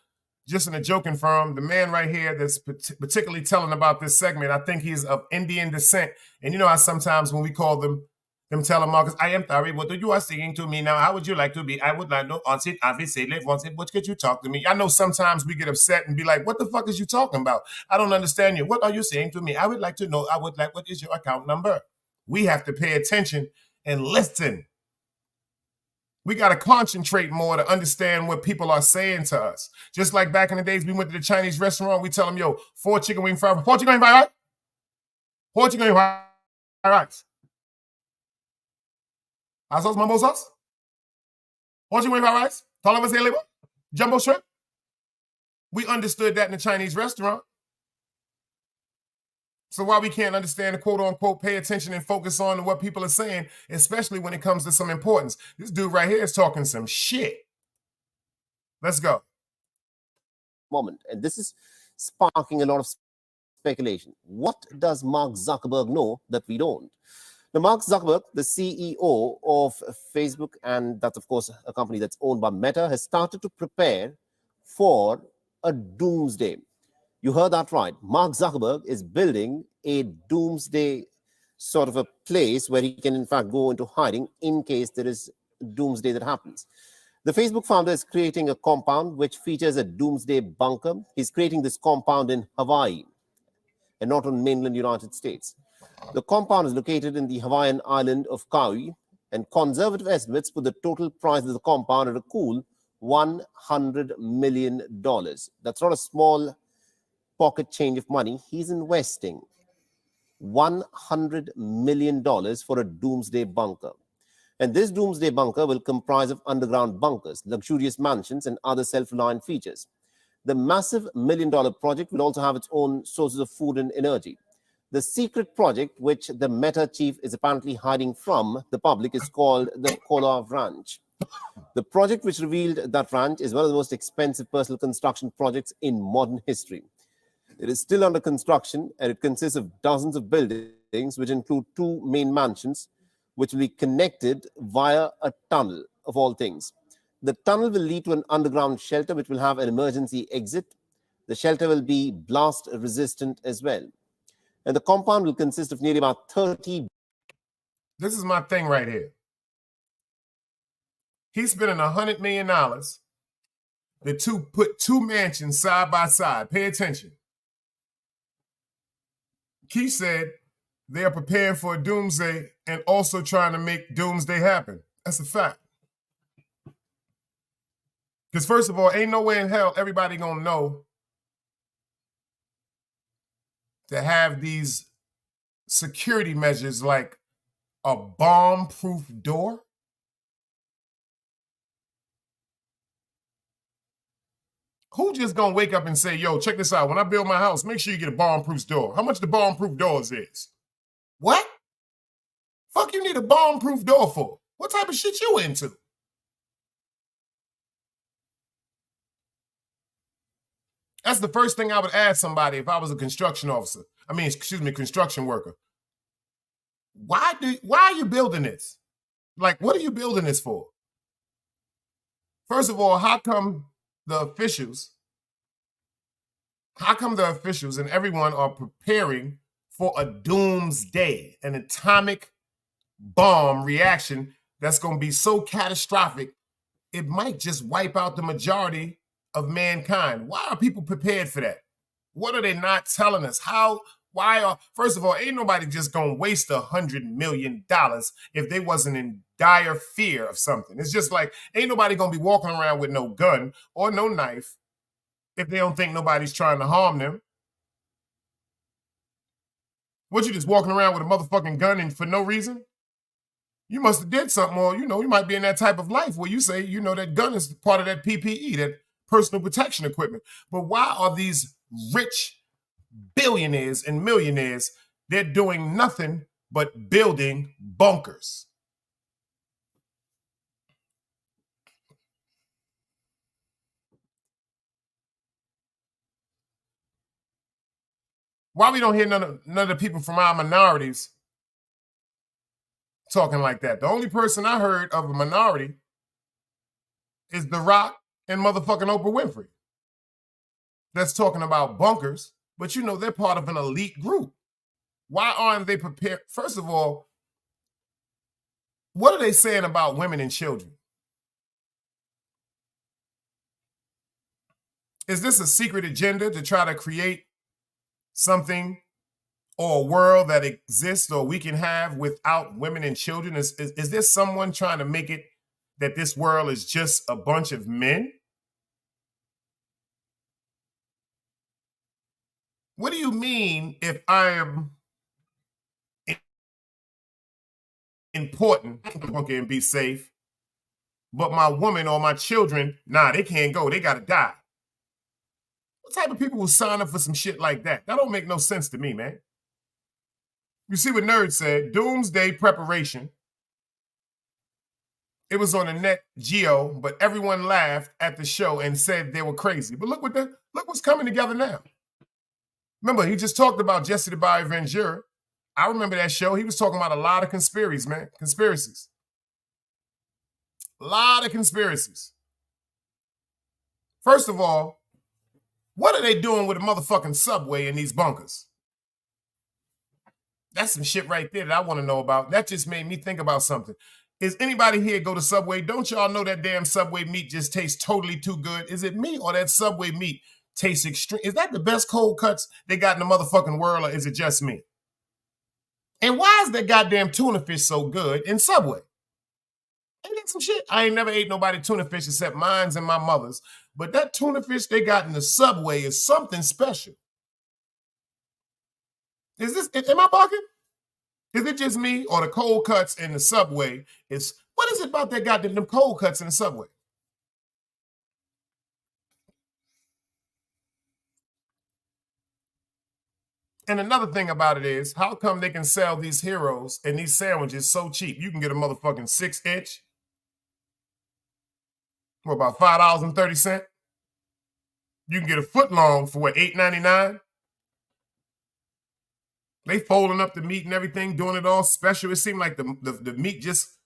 just in a joking firm, the man right here that's particularly telling about this segment, I think he's of Indian descent. And you know how sometimes when we call them tell him, Marcus, I am sorry, what you are singing to me now? How would you like to be? I would like to answer it, obviously, what could you talk to me? I know sometimes we get upset and be like, what the fuck is you talking about? I don't understand you. What are you saying to me? I would like to know, what is your account number? We have to pay attention and listen. We got to concentrate more to understand what people are saying to us. Just like back in the days, we went to the Chinese restaurant, we tell them, yo, 4 chicken wing fried rice. 4 chicken wing fried rice? 4 chicken wing fried rice. Hot sauce, mumbo sauce? 4 chicken wing fried rice? Tall say label? Jumbo shrimp? We understood that in the Chinese restaurant. So why we can't understand the quote-unquote pay attention and focus on what people are saying, especially when it comes to some importance. This dude right here is talking some shit. Let's go. Moment, and this is sparking a lot of speculation. What does Mark Zuckerberg know that we don't? Now, Mark Zuckerberg, the CEO of Facebook, and that's, of course, a company that's owned by Meta, has started to prepare for a doomsday. You heard that right. Mark Zuckerberg is building a doomsday sort of a place where he can, in fact, go into hiding in case there is doomsday that happens. The Facebook founder is creating a compound which features a doomsday bunker. He's creating this compound in Hawaii and not on mainland United States. The compound is located in the Hawaiian island of Kauai, and conservative estimates put the total price of the compound at a cool $100 million. That's not a small pocket change of money. He's investing $100 million for a doomsday bunker. And this doomsday bunker will comprise of underground bunkers, luxurious mansions, and other self-reliant features. The massive $1 million project will also have its own sources of food and energy. The secret project, which the Meta chief is apparently hiding from the public, is called the Kola Ranch. The project which revealed that ranch is one of the most expensive personal construction projects in modern history. It is still under construction, and it consists of dozens of buildings, which include 2 main mansions, which will be connected via a tunnel, of all things. The tunnel will lead to an underground shelter, which will have an emergency exit. The shelter will be blast resistant as well. And the compound will consist of nearly about 30. This is my thing right here. He's spending $100 million to put 2 mansions side by side. Pay attention. Keith said they are preparing for a doomsday and also trying to make doomsday happen. That's a fact. Because first of all, ain't no way in hell everybody gonna know to have these security measures like a bomb-proof door. Who just gonna wake up and say, yo, check this out. When I build my house, make sure you get a bomb-proof door. How much the bomb-proof doors is? What? Fuck you need a bomb-proof door for? What type of shit you into? That's the first thing I would ask somebody if I was a construction officer. Construction worker. Why are you building this? Like, what are you building this for? First of all, how come the officials and everyone are preparing for a doomsday, an atomic bomb reaction that's going to be so catastrophic, it might just wipe out the majority of mankind? Why are people prepared for that? What are they not telling us? First of all, ain't nobody just going to waste $100 million if they wasn't in dire fear of something. It's just like, ain't nobody going to be walking around with no gun or no knife if they don't think nobody's trying to harm them. What, you just walking around with a motherfucking gun and for no reason? You must have did something, or, you might be in that type of life where you say, that gun is part of that PPE, that personal protection equipment. But why are these rich billionaires and millionaires, they're doing nothing but building bunkers? Why we don't hear none of the people from our minorities talking like that? The only person I heard of a minority is The Rock and motherfucking Oprah Winfrey. That's talking about bunkers, but they're part of an elite group. Why aren't they prepared? First of all, what are they saying about women and children? Is this a secret agenda to try to create something or a world that exists or we can have without women and children? Is there someone trying to make it that this world is just a bunch of men? What do you mean if I am important and be safe, but my woman or my children, they can't go. They got to die. What type of people will sign up for some shit like that? That don't make no sense to me, man. You see what Nerd said? Doomsday preparation. It was on the Net Geo, but everyone laughed at the show and said they were crazy. But look what's coming together now. Remember, he just talked about Jesse the Body Ventura. I remember that show. He was talking about a lot of conspiracies, man. Conspiracies. A lot of conspiracies. First of all, What are they doing with a motherfucking subway in these bunkers? That's some shit right there that I want to know about. That just made me think about something. Is anybody here go to Subway? Don't y'all know that damn Subway meat just tastes totally too good? Is it me or that Subway meat tastes extreme? Is that the best cold cuts they got in the motherfucking world, or is it just me? And why is that goddamn tuna fish so good in Subway? Ain't that some shit? I ain't never ate nobody tuna fish except mine's and my mother's. But that tuna fish they got in the Subway is something special. Am I barking? Is it just me or the cold cuts in the Subway? What is it about that goddamn them cold cuts in the Subway? And another thing about it is, how come they can sell these heroes and these sandwiches so cheap? You can get a motherfucking 6-inch for about $5.30. You can get a foot long for what, $8.99? They folding up the meat and everything, doing it all special. It seemed like the meat just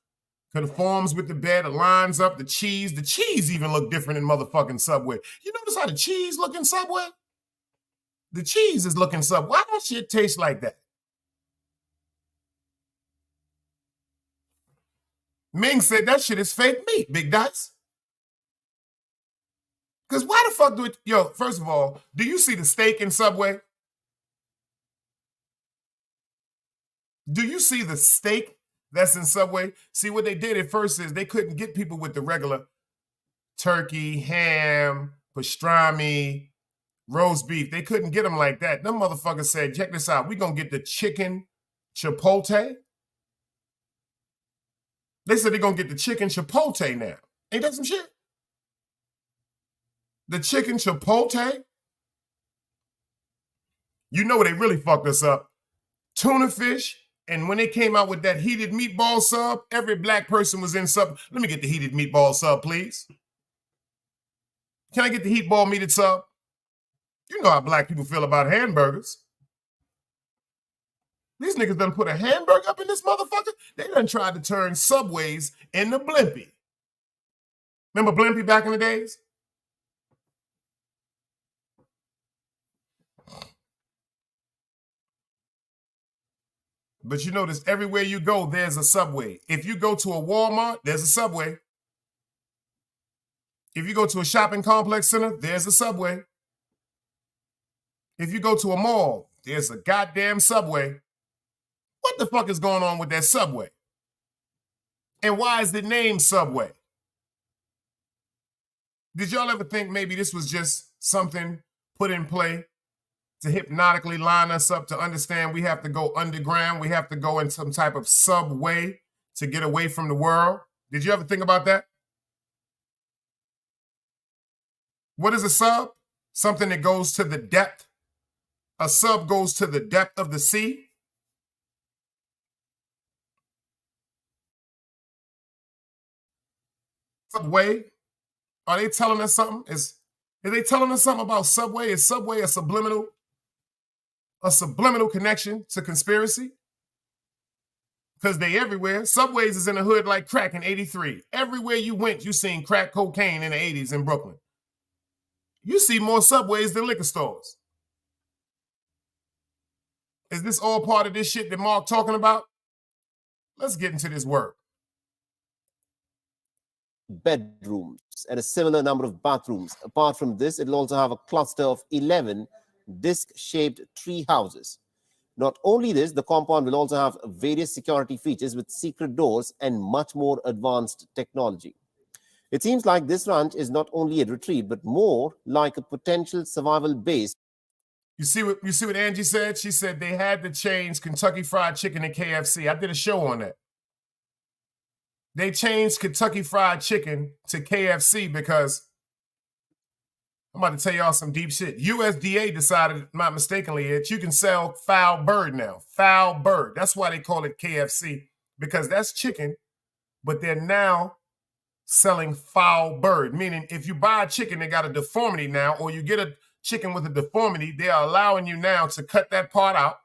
conforms with the bed, it lines up, the cheese. The cheese even look different in motherfucking Subway. You notice how the cheese look in Subway? The cheese is looking Subway. Why that shit taste like that? Ming said that shit is fake meat, Big Dice. Because why the fuck do it? Yo, first of all, do you see the steak in Subway? Do you see the steak that's in Subway? See, what they did at first is they couldn't get people with the regular turkey, ham, pastrami, roast beef. They couldn't get them like that. Them motherfuckers said, check this out. We're going to get the chicken chipotle. They said they're going to get the chicken chipotle now. Ain't that some shit? The chicken chipotle? You know they really fucked us up. Tuna fish. And when they came out with that heated meatball sub, every black person was in sub. Let me get the heated meatball sub, please. Can I get the heatball meated sub? You know how black people feel about hamburgers. These niggas done put a hamburger up in this motherfucker. They done tried to turn Subways into Blimpie. Remember Blimpie back in the days? But you notice everywhere you go, there's a Subway. If you go to a Walmart, there's a Subway. If you go to a shopping complex center, there's a Subway. If you go to a mall, there's a goddamn Subway. What the fuck is going on with that Subway? And why is it named Subway? Did y'all ever think maybe this was just something put in play to hypnotically line us up to understand we have to go underground, we have to go in some type of subway to get away from the world? Did you ever think about that? What is a sub? Something that goes to the depth. A sub goes to the depth of the sea. Subway? Are they telling us something? Is they telling us something about Subway? Is Subway a subliminal connection to conspiracy? Because they everywhere. Subways is in the hood like crack in 83. Everywhere you went, you seen crack cocaine in the 80s in Brooklyn. You see more Subways than liquor stores. Is this all part of this shit that Mark talking about? Let's get into this work. Bedrooms and a similar number of bathrooms. Apart from this, it'll also have a cluster of 11 disc-shaped tree houses. Not only this, the compound will also have various security features with secret doors and much more advanced technology. It seems like this ranch is not only a retreat, but more like a potential survival base. You see what Angie said? She said they had to change Kentucky Fried Chicken to KFC. I did a show on that. They changed Kentucky Fried Chicken to KFC because I'm about to tell y'all some deep shit. USDA decided, not mistakenly, that you can sell foul bird now. Foul bird. That's why they call it KFC, because that's chicken, but they're now selling foul bird, meaning if you buy a chicken that got a deformity now, or you get a chicken with a deformity, they are allowing you now to cut that part out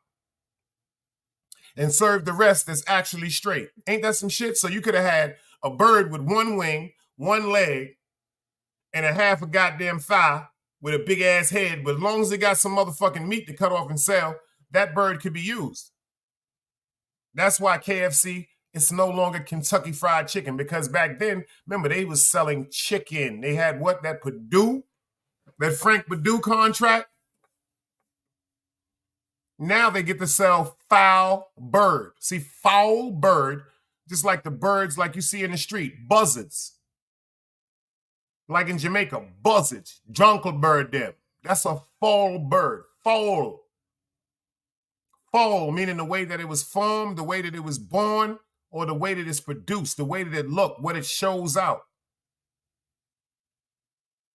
and serve the rest that's actually straight. Ain't that some shit? So you could have had a bird with one wing, one leg, and a half a goddamn thigh with a big ass head, but as long as it got some motherfucking meat to cut off and sell, that bird could be used. That's why KFC is no longer Kentucky Fried Chicken, because back then, remember, they was selling chicken. They had what? That Frank Perdue contract. Now they get to sell foul bird. See, foul bird, just like the birds like you see in the street, buzzards. Like in Jamaica, buzzards, jonquil bird them. That's a foul bird. Foal. Foal, meaning the way that it was formed, the way that it was born, or the way that it's produced, the way that it looked, what it shows out.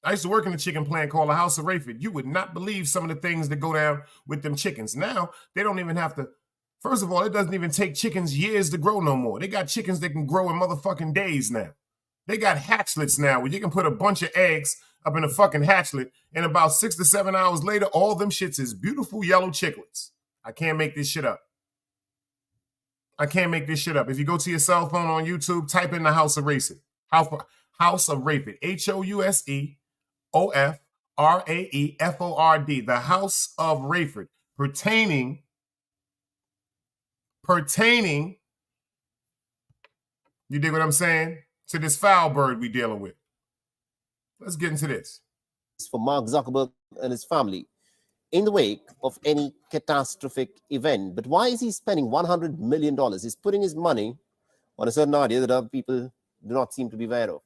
I used to work in a chicken plant called the House of Rayford. You would not believe some of the things that go down with them chickens. Now, they don't even have to, first of all, it doesn't even take chickens years to grow no more. They got chickens that can grow in motherfucking days now. They got hatchlets now where you can put a bunch of eggs up in a fucking hatchlet, and about 6 to 7 hours later, all them shits is beautiful yellow chicklets. I can't make this shit up. I can't make this shit up. If you go to your cell phone on YouTube, type in the House of Rayford. House of Rayford. HOUSEOFRAEFORD. The House of Rayford. Pertaining, you dig what I'm saying? To this foul bird we dealing with. Let's get into this. For Mark Zuckerberg and his family in the wake of any catastrophic event. But why is he spending $100 million? He's putting his money on a certain idea that other people do not seem to be aware of.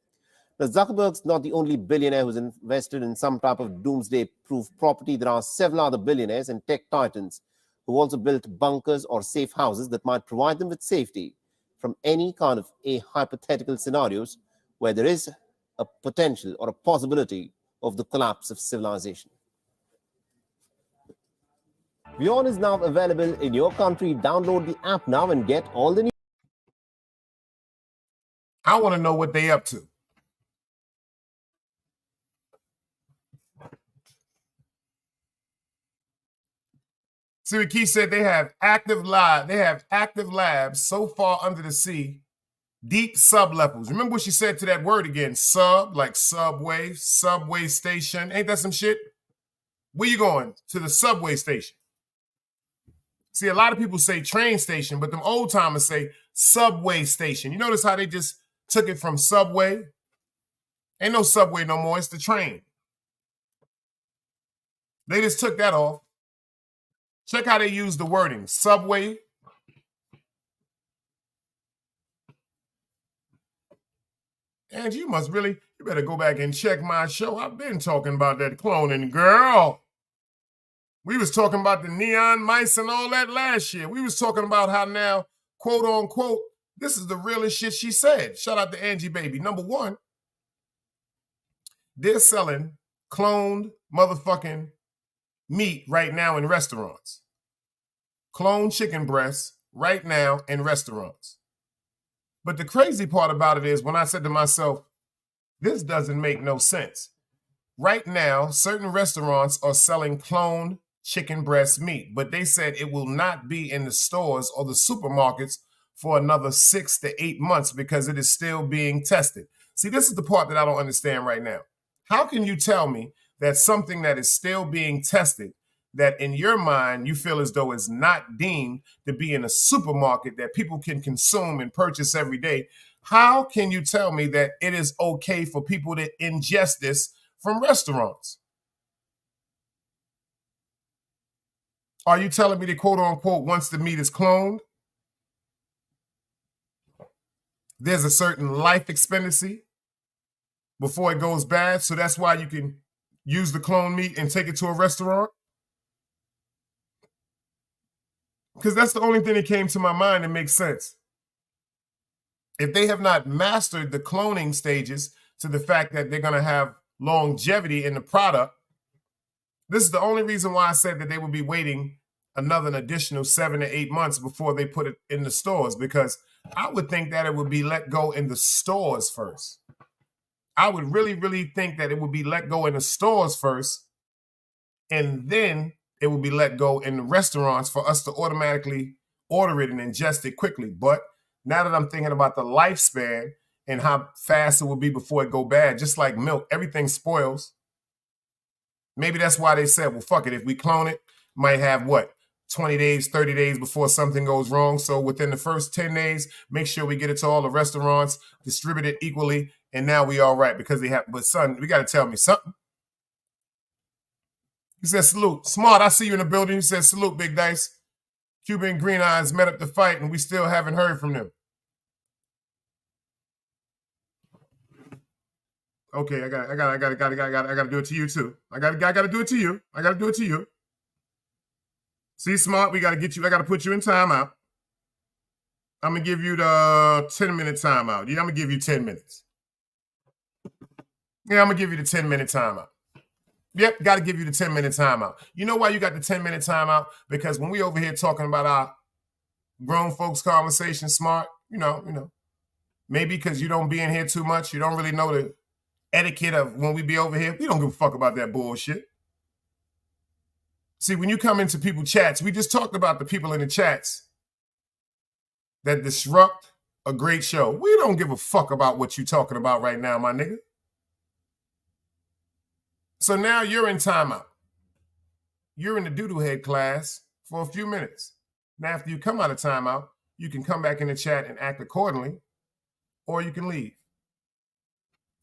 Now, Zuckerberg's not the only billionaire who's invested in some type of doomsday-proof property. There are several other billionaires and tech titans who also built bunkers or safe houses that might provide them with safety from any kind of hypothetical scenarios where there is a potential or a possibility of the collapse of civilization. Beyond is now available in your country. Download the app now and get all the news. I want to know what they up to. See what Keith said, they have active labs so far under the sea, deep sublevels. Remember what she said to that word again, sub, like subway, subway station. Ain't that some shit? Where you going? To the subway station. See, a lot of people say train station, but them old timers say subway station. You notice how they just took it from subway? Ain't no subway no more, it's the train. They just took that off. Check how they use the wording, subway. And you better go back and check my show. I've been talking about that cloning, girl. We was talking about the neon mice and all that last year. We was talking about how now, quote unquote, this is the realest shit she said. Shout out to Angie Baby. Number one, they're selling cloned motherfucking meat right now in restaurants. Cloned chicken breasts right now in restaurants. But the crazy part about it is when I said to myself, this doesn't make no sense. Right now, certain restaurants are selling cloned chicken breast meat, but they said it will not be in the stores or the supermarkets for another 6 to 8 months because it is still being tested. See, this is the part that I don't understand right now. How can you tell me that something that is still being tested, that in your mind you feel as though it's not deemed to be in a supermarket that people can consume and purchase every day? How can you tell me that it is okay for people to ingest this from restaurants? Are you telling me that, quote unquote, once the meat is cloned, there's a certain life expectancy before it goes bad, so that's why you can use the cloned meat and take it to a restaurant? Because that's the only thing that came to my mind that makes sense. If they have not mastered the cloning stages to the fact that they're going to have longevity in the product, this is the only reason why I said that they would be waiting another additional 7 to 8 months before they put it in the stores, because I would think that it would be let go in the stores first. I would really, really think that it would be let go in the stores first, and then it would be let go in the restaurants for us to automatically order it and ingest it quickly. But now that I'm thinking about the lifespan and how fast it will be before it go bad, just like milk, everything spoils. Maybe that's why they said, well, fuck it. If we clone it, might have what? 20 days, 30 days before something goes wrong. So within the first 10 days, make sure we get it to all the restaurants, distribute it equally, and now we all right because they have, but son, we got to tell me something. He said, salute. Smart, I see you in the building. He said, salute, Big Dice. Cuba and Green Eyes met up to fight, and we still haven't heard from them. Okay, I gotta do it to you too. I gotta do it to you. I gotta do it to you. See, Smart, we gotta get you. I gotta put you in timeout. I'm gonna give you the 10-minute timeout. Yeah, I'm gonna give you 10 minutes. Yeah, I'm gonna give you the 10-minute timeout. Yep, gotta give you the 10-minute timeout. You know why you got the 10-minute timeout? Because when we over here talking about our grown folks conversation, Smart, you know, maybe because you don't be in here too much, you don't really know the etiquette of when we be over here. We don't give a fuck about that bullshit. See, when you come into people's chats, we just talked about the people in the chats that disrupt a great show. We don't give a fuck about what you talking about right now, my nigga. So now you're in timeout. You're in the doodle head class for a few minutes. Now, after you come out of timeout, you can come back in the chat and act accordingly, or you can leave.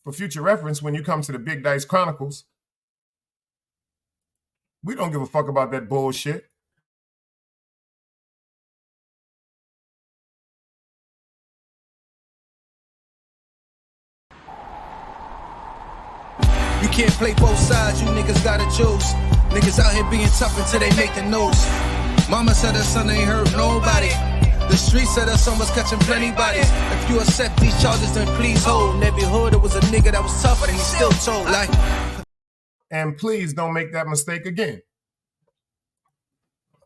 For future reference, when you come to the Big Dice Chronicles, we don't give a fuck about that bullshit. You can't play both sides, you niggas gotta choose. Niggas out here being tough until they make the news. Mama said her son ain't hurt nobody. The streets said her son was catching plenty bodies. If you accept these charges, then please hold. In every hood, it was a nigga that was tough, and he still told. Like, and please don't make that mistake again.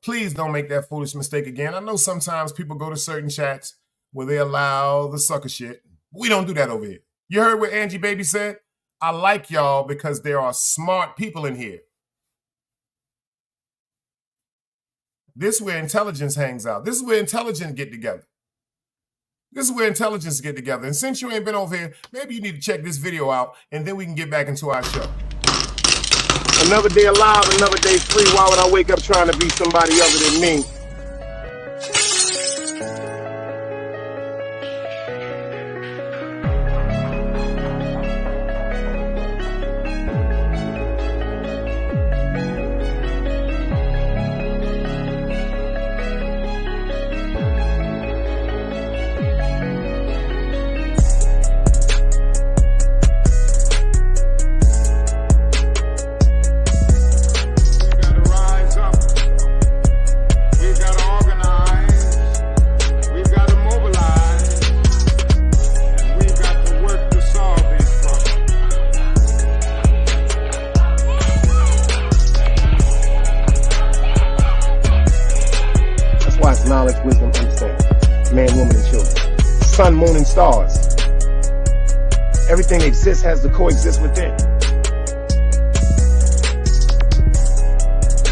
Please don't make that foolish mistake again. I know sometimes people go to certain chats where they allow the sucker shit. We don't do that over here. You heard what Angie Baby said? I like y'all because there are smart people in here. This is where intelligence hangs out. This is where intelligence get together. This is where intelligence get together. And since you ain't been over here, maybe you need to check this video out, and then we can get back into our show. Another day alive, another day free. Why would I wake up trying to be somebody other than me? Knowledge, wisdom, understanding. Man, woman, and children. Sun, moon, and stars. Everything exists has to coexist within.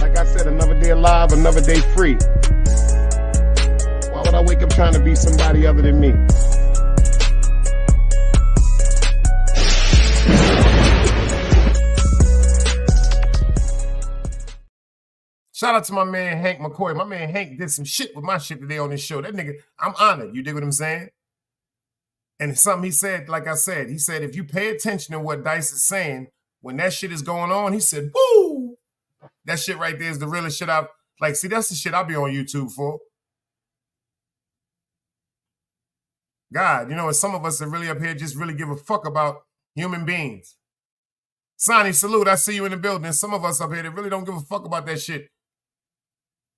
Like I said, another day alive, another day free. Why would I wake up trying to be somebody other than me? Shout out to my man Hank McCoy. My man Hank did some shit with my shit today on this show. That nigga, I'm honored. You dig what I'm saying? And something he said, like I said, he said, if you pay attention to what Dice is saying, when that shit is going on, he said, woo! That shit right there is the realest shit I've, like, see, that's the shit I'll be on YouTube for. God, you know, and some of us that really up here just really give a fuck about human beings. Sonny, salute, I see you in the building. Some of us up here that really don't give a fuck about that shit.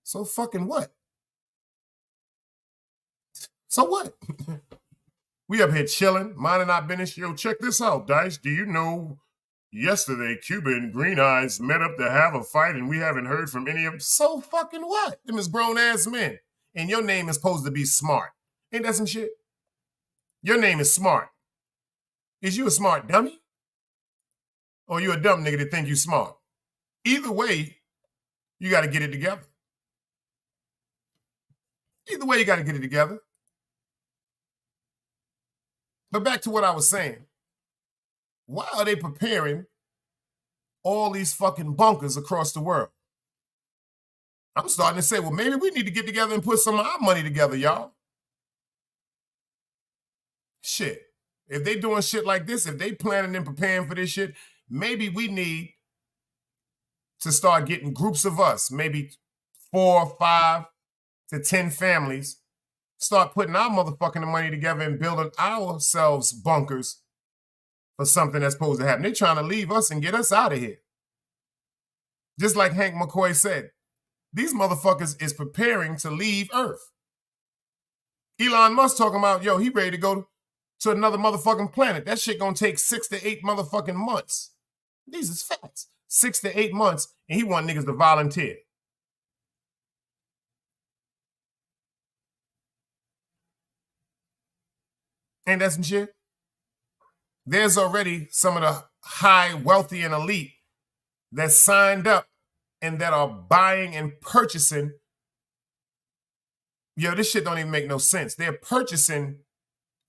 So fucking what? So what? We up here chilling, minding our business. Yo, check this out, Dice. Do you know yesterday Cuba and Green Eyes met up to have a fight and we haven't heard from any of them? So fucking what? Them is grown-ass men. And your name is supposed to be Smart. Ain't that some shit? Your name is Smart. Is you a smart dummy? Or you a dumb nigga that think you smart? Either way, you got to get it together. Either way, you got to get it together. But back to what I was saying. Why are they preparing all these fucking bunkers across the world. I'm starting to say, well, maybe we need to get together and put some of our money together, y'all. Shit. If they doing shit like this, if they planning and preparing for this shit, maybe we need to start getting groups of us, maybe 4, 5 to 10 families, start putting our motherfucking money together and building ourselves bunkers for something that's supposed to happen. They're trying to leave us and get us out of here. Just like Hank McCoy said, these motherfuckers is preparing to leave Earth. Elon Musk talking about, yo, he ready to go to another motherfucking planet. That shit gonna take 6 to 8 motherfucking months. These is facts. 6 to 8 months, and he want niggas to volunteer. Ain't that some shit? There's already some of the high, wealthy, and elite that signed up and that are buying and purchasing. Yo, this shit don't even make no sense. They're purchasing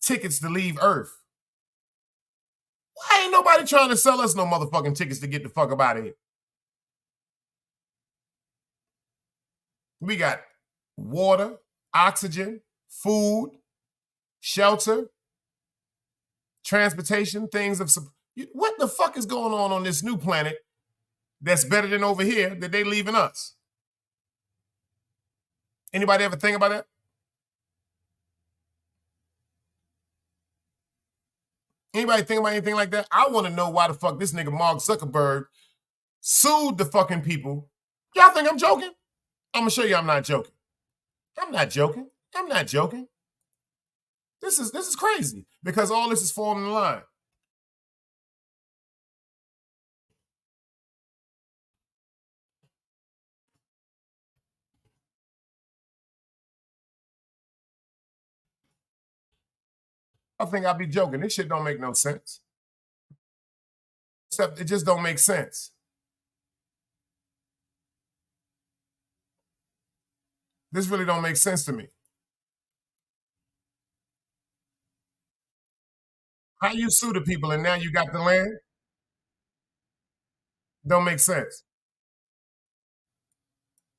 tickets to leave Earth. Why ain't nobody trying to sell us no motherfucking tickets to get the fuck up out of here? We got water, oxygen, food, shelter, transportation, things of... What the fuck is going on this new planet that's better than over here that they leaving us? Anybody ever think about that? Anybody think about anything like that? I want to know why the fuck this nigga Mark Zuckerberg sued the fucking people. Y'all think I'm joking? I'm going to show you I'm not joking. I'm not joking. I'm not joking. This is crazy because all this is falling in line. I think I'd be joking. This shit don't make no sense. Except it just don't make sense. This really don't make sense to me. How you sue the people and now you got the land? Don't make sense.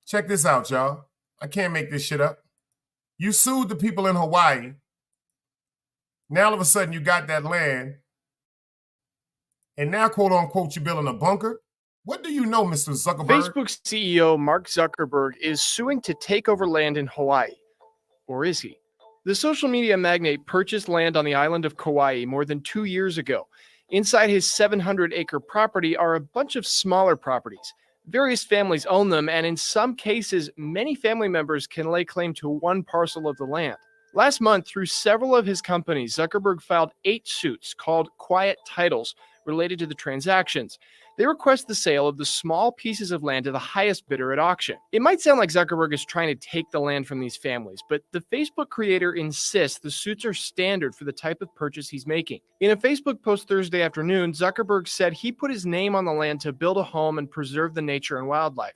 Check this out, y'all. I can't make this shit up. You sued the people in Hawaii. Now all of a sudden you got that land. And now, quote unquote, you're building a bunker. What do you know, Mr. Zuckerberg? Facebook's CEO, Mark Zuckerberg, is suing to take over land in Hawaii. Or is he? The social media magnate purchased land on the island of Kauai more than 2 years ago. Inside his 700-acre property are a bunch of smaller properties. Various families own them, and in some cases, many family members can lay claim to one parcel of the land. Last month, through several of his companies, Zuckerberg filed 8 suits called quiet titles related to the transactions. They request the sale of the small pieces of land to the highest bidder at auction. It might sound like Zuckerberg is trying to take the land from these families, but the Facebook creator insists the suits are standard for the type of purchase he's making. In a Facebook post Thursday afternoon, Zuckerberg said he put his name on the land to build a home and preserve the nature and wildlife.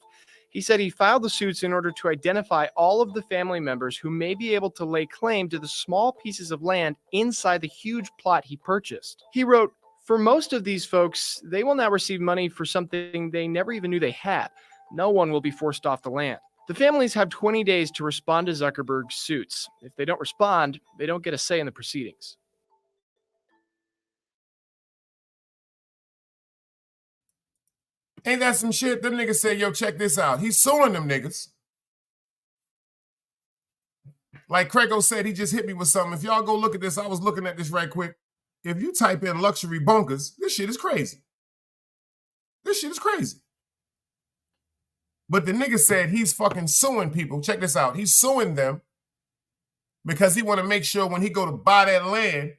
He said he filed the suits in order to identify all of the family members who may be able to lay claim to the small pieces of land inside the huge plot he purchased. He wrote, "For most of these folks, they will now receive money for something they never even knew they had. No one will be forced off the land." The families have 20 days to respond to Zuckerberg's suits. If they don't respond, they don't get a say in the proceedings. Ain't that some shit? Them niggas say, yo, check this out. He's suing them niggas. Like Craigo said, he just hit me with something. If y'all go look at this, I was looking at this right quick. If you type in luxury bunkers, this shit is crazy. This shit is crazy. But the nigga said he's fucking suing people. Check this out. He's suing them because he want to make sure when he go to buy that land,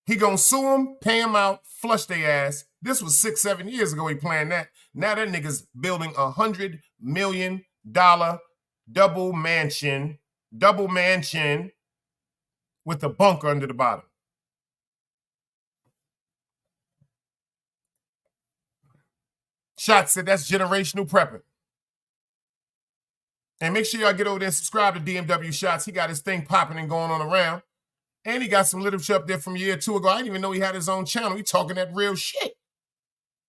he gonna sue them, pay them out, flush their ass. This was 6-7 years ago he planned that. Now that nigga's building $100 million double mansion with a bunker under the bottom. Shot said that's generational prepping. And make sure y'all get over there and subscribe to DMW Shots. He got his thing popping and going on around. And he got some literature up there from a year or two ago. I didn't even know he had his own channel. He talking that real shit.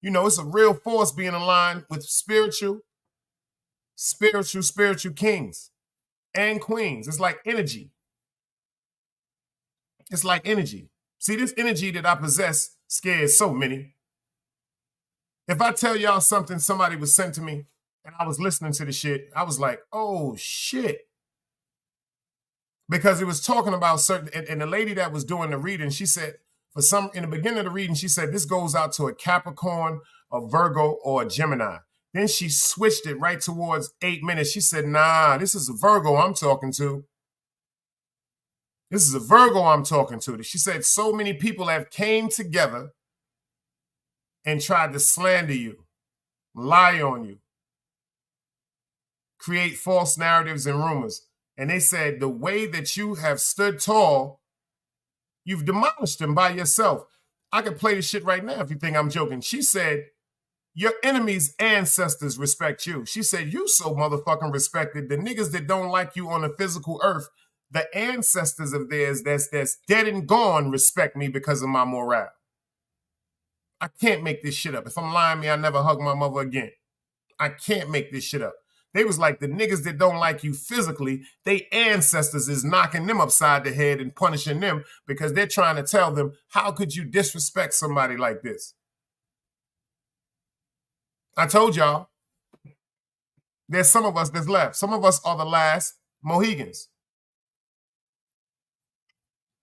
You know, it's a real force being aligned with spiritual kings and queens. It's like energy. It's like energy. See, this energy that I possess scares so many. If I tell y'all something somebody was sent to me and I was listening to the shit, I was like, oh shit. Because it was talking about certain, and the lady that was doing the reading, she said, in the beginning of the reading, she said, this goes out to a Capricorn, a Virgo, or a Gemini. Then she switched it right towards 8 minutes. She said, nah, this is a Virgo I'm talking to. This is a Virgo I'm talking to. She said, so many people have came together and tried to slander you, lie on you, create false narratives and rumors. And they said, the way that you have stood tall, you've demolished them by yourself. I could play this shit right now if you think I'm joking. She said, your enemy's ancestors respect you. She said, you so motherfucking respected. The niggas that don't like you on the physical earth, the ancestors of theirs that's dead and gone respect me because of my morale. I can't make this shit up. If I'm lying to me, I never hug my mother again. I can't make this shit up. They was like, the niggas that don't like you physically, they ancestors is knocking them upside the head and punishing them because they're trying to tell them, how could you disrespect somebody like this? I told y'all, there's some of us that's left. Some of us are the last Mohegans.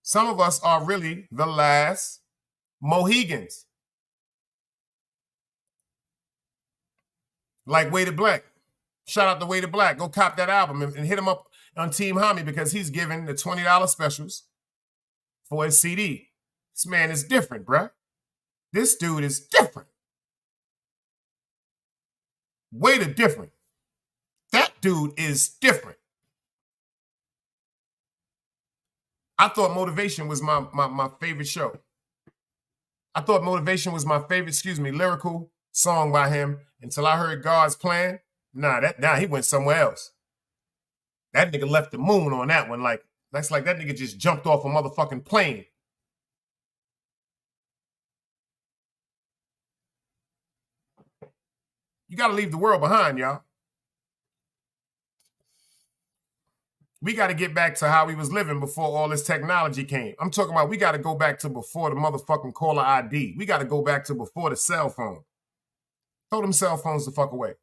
Some of us are really the last Mohegans. Like Way to Black. Shout out to Way to Black. Go cop that album and hit him up on Team Homie because he's giving the $20 specials for his CD. This man is different, bruh. This dude is different. Way to different. That dude is different. I thought Motivation was my favorite show. I thought Motivation was my favorite, lyrical song by him until I heard God's Plan. Nah, he went somewhere else. That nigga left the moon on that one. Like, that's like that nigga just jumped off a motherfucking plane. You got to leave the world behind, y'all. We got to get back to how we was living before all this technology came. I'm talking about we got to go back to before the motherfucking caller ID. We got to go back to before the cell phone. Throw them cell phones the fuck away.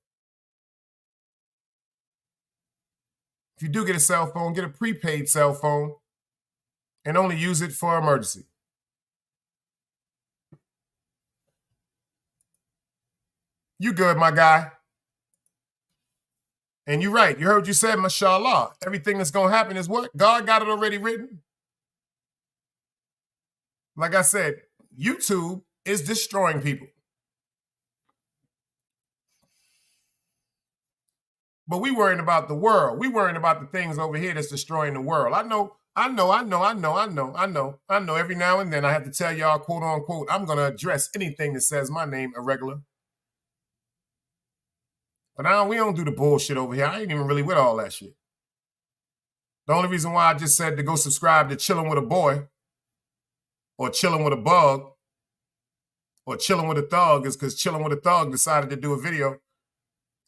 If you do get a cell phone, get a prepaid cell phone and only use it for emergency. You good, my guy. And you're right. You heard you said, mashallah. Everything that's going to happen is what? God got it already written. Like I said, YouTube is destroying people. But we worrying about the world. We worrying about the things over here that's destroying the world. I know. Every now and then I have to tell y'all, quote unquote, I'm going to address anything that says my name irregular. But we don't do the bullshit over here. I ain't even really with all that shit. The only reason why I just said to go subscribe to Chilling with a Boy or Chilling with a Bug or Chilling with a Thug is because Chilling with a Thug decided to do a video.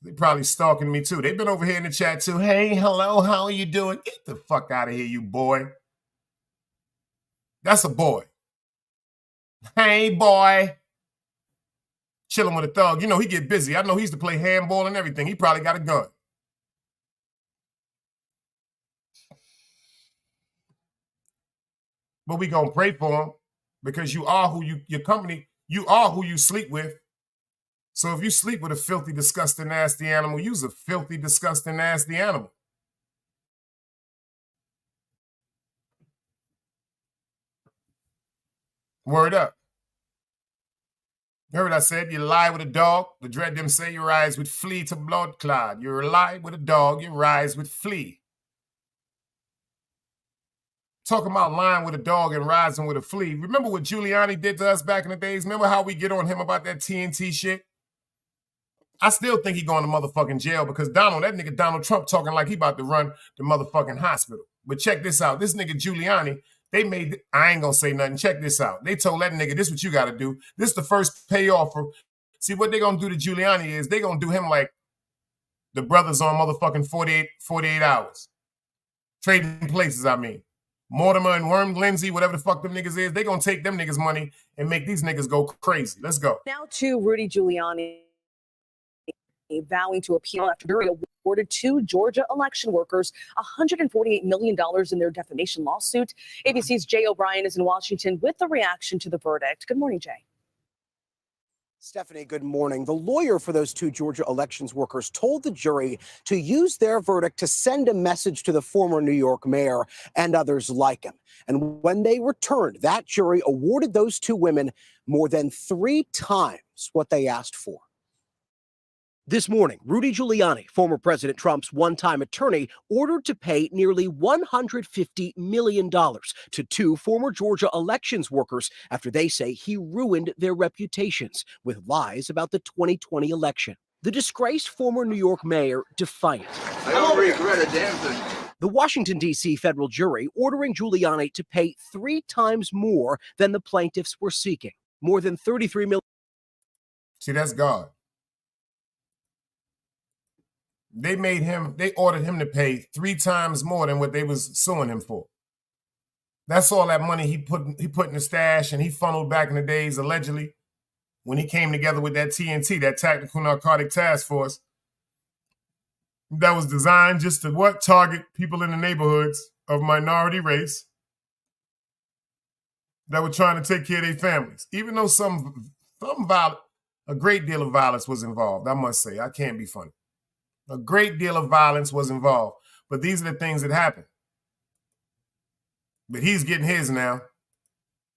They probably stalking me too. They've been over here in the chat too. Hey, hello, how are you doing? Get the fuck out of here, you boy. That's a boy. Hey, boy. Chilling with a Thug. You know, he get busy. I know he used to play handball and everything. He probably got a gun. But we gonna pray for him because you are who your company, you are who you sleep with. So if you sleep with a filthy, disgusting, nasty animal, you's a filthy, disgusting, nasty animal. Word up. You heard what I said? You lie with a dog. The dread them say you rise with flea to blood clot. You lie with a dog, you rise with flea. Talking about lying with a dog and rising with a flea. Remember what Giuliani did to us back in the days? Remember how we get on him about that TNT shit? I still think he going to motherfucking jail because that nigga Donald Trump talking like he about to run the motherfucking hospital. But check this out. This nigga Giuliani They made, I ain't gonna say nothing. Check this out. They told that nigga, this is what you gotta do. This is the first payoff for, see what they gonna do to Giuliani is they gonna do him like the brothers on motherfucking 48 hours. Trading places, I mean. Mortimer and Worm, Lindsay, whatever the fuck them niggas is, they gonna take them niggas' money and make these niggas go crazy. Let's go. Now to Rudy Giuliani vowing to appeal after jury awarded 2 Georgia election workers $148 million in their defamation lawsuit. ABC's Jay O'Brien is in Washington with the reaction to the verdict. Good morning, Jay. Stephanie, good morning. The lawyer for those 2 Georgia elections workers told the jury to use their verdict to send a message to the former New York mayor and others like him. And when they returned, that jury awarded those 2 women more than 3 times what they asked for. This morning, Rudy Giuliani, former President Trump's one-time attorney, ordered to pay nearly $150 million to 2 former Georgia elections workers after they say he ruined their reputations with lies about the 2020 election. The disgraced former New York mayor defiant. I don't regret a damn thing. The Washington, D.C. federal jury ordering Giuliani to pay 3 times more than the plaintiffs were seeking. More than $33 million. See, that's God. They ordered him to pay 3 times more than what they was suing him for. That's all that money he put in the stash and he funneled back in the days, allegedly, when he came together with that TNT, that Tactical Narcotic Task Force, that was designed just to what? Target people in the neighborhoods of minority race that were trying to take care of their families. Even though a great deal of violence was involved, I must say. I can't be funny. A great deal of violence was involved. But these are the things that happen. But he's getting his now.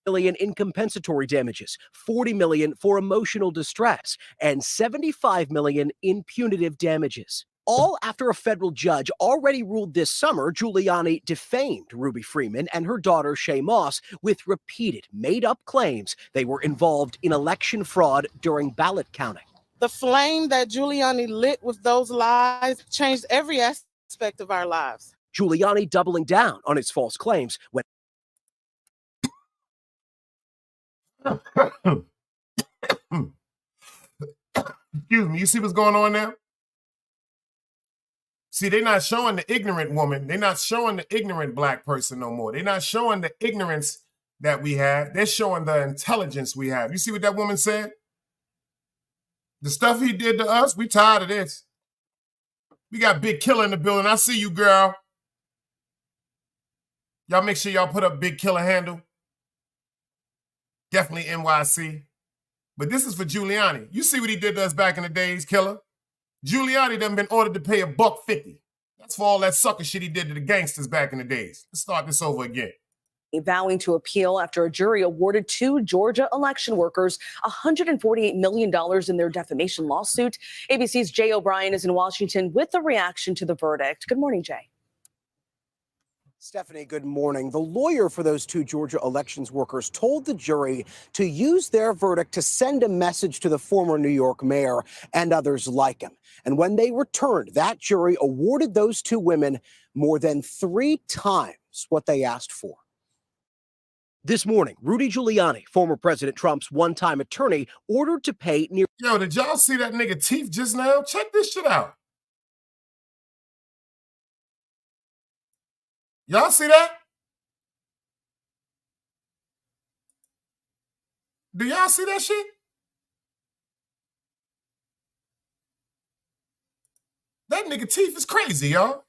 Million in compensatory damages, $40 million for emotional distress, and $75 million in punitive damages. All after a federal judge already ruled this summer Giuliani defamed Ruby Freeman and her daughter Shay Moss with repeated made-up claims they were involved in election fraud during ballot counting. The flame that Giuliani lit with those lies changed every aspect of our lives. Giuliani doubling down on his false claims when Excuse me, you see what's going on now? See, they're not showing the ignorant woman. They're not showing the ignorant black person no more. They're not showing the ignorance that we have. They're showing the intelligence we have. You see what that woman said? The stuff he did to us, we tired of this. We got Big Killer in the building. I see you, girl. Y'all make sure y'all put up Big Killer handle. Definitely NYC. But this is for Giuliani. You see what he did to us back in the days, Killer? Giuliani done been ordered to pay $150. That's for all that sucker shit he did to the gangsters back in the days. Let's start this over again. Vowing to appeal after a jury awarded 2 Georgia election workers $148 million in their defamation lawsuit. ABC's Jay O'Brien is in Washington with the reaction to the verdict. Good morning, Jay. Stephanie, good morning. The lawyer for those 2 Georgia elections workers told the jury to use their verdict to send a message to the former New York mayor and others like him. And when they returned, that jury awarded those 2 women more than 3 times what they asked for. This morning, Rudy Giuliani, former President Trump's one-time attorney, ordered to pay near... Yo, did y'all see that nigga teeth just now? Check this shit out. Y'all see that? Do y'all see that shit? That nigga teeth is crazy, y'all.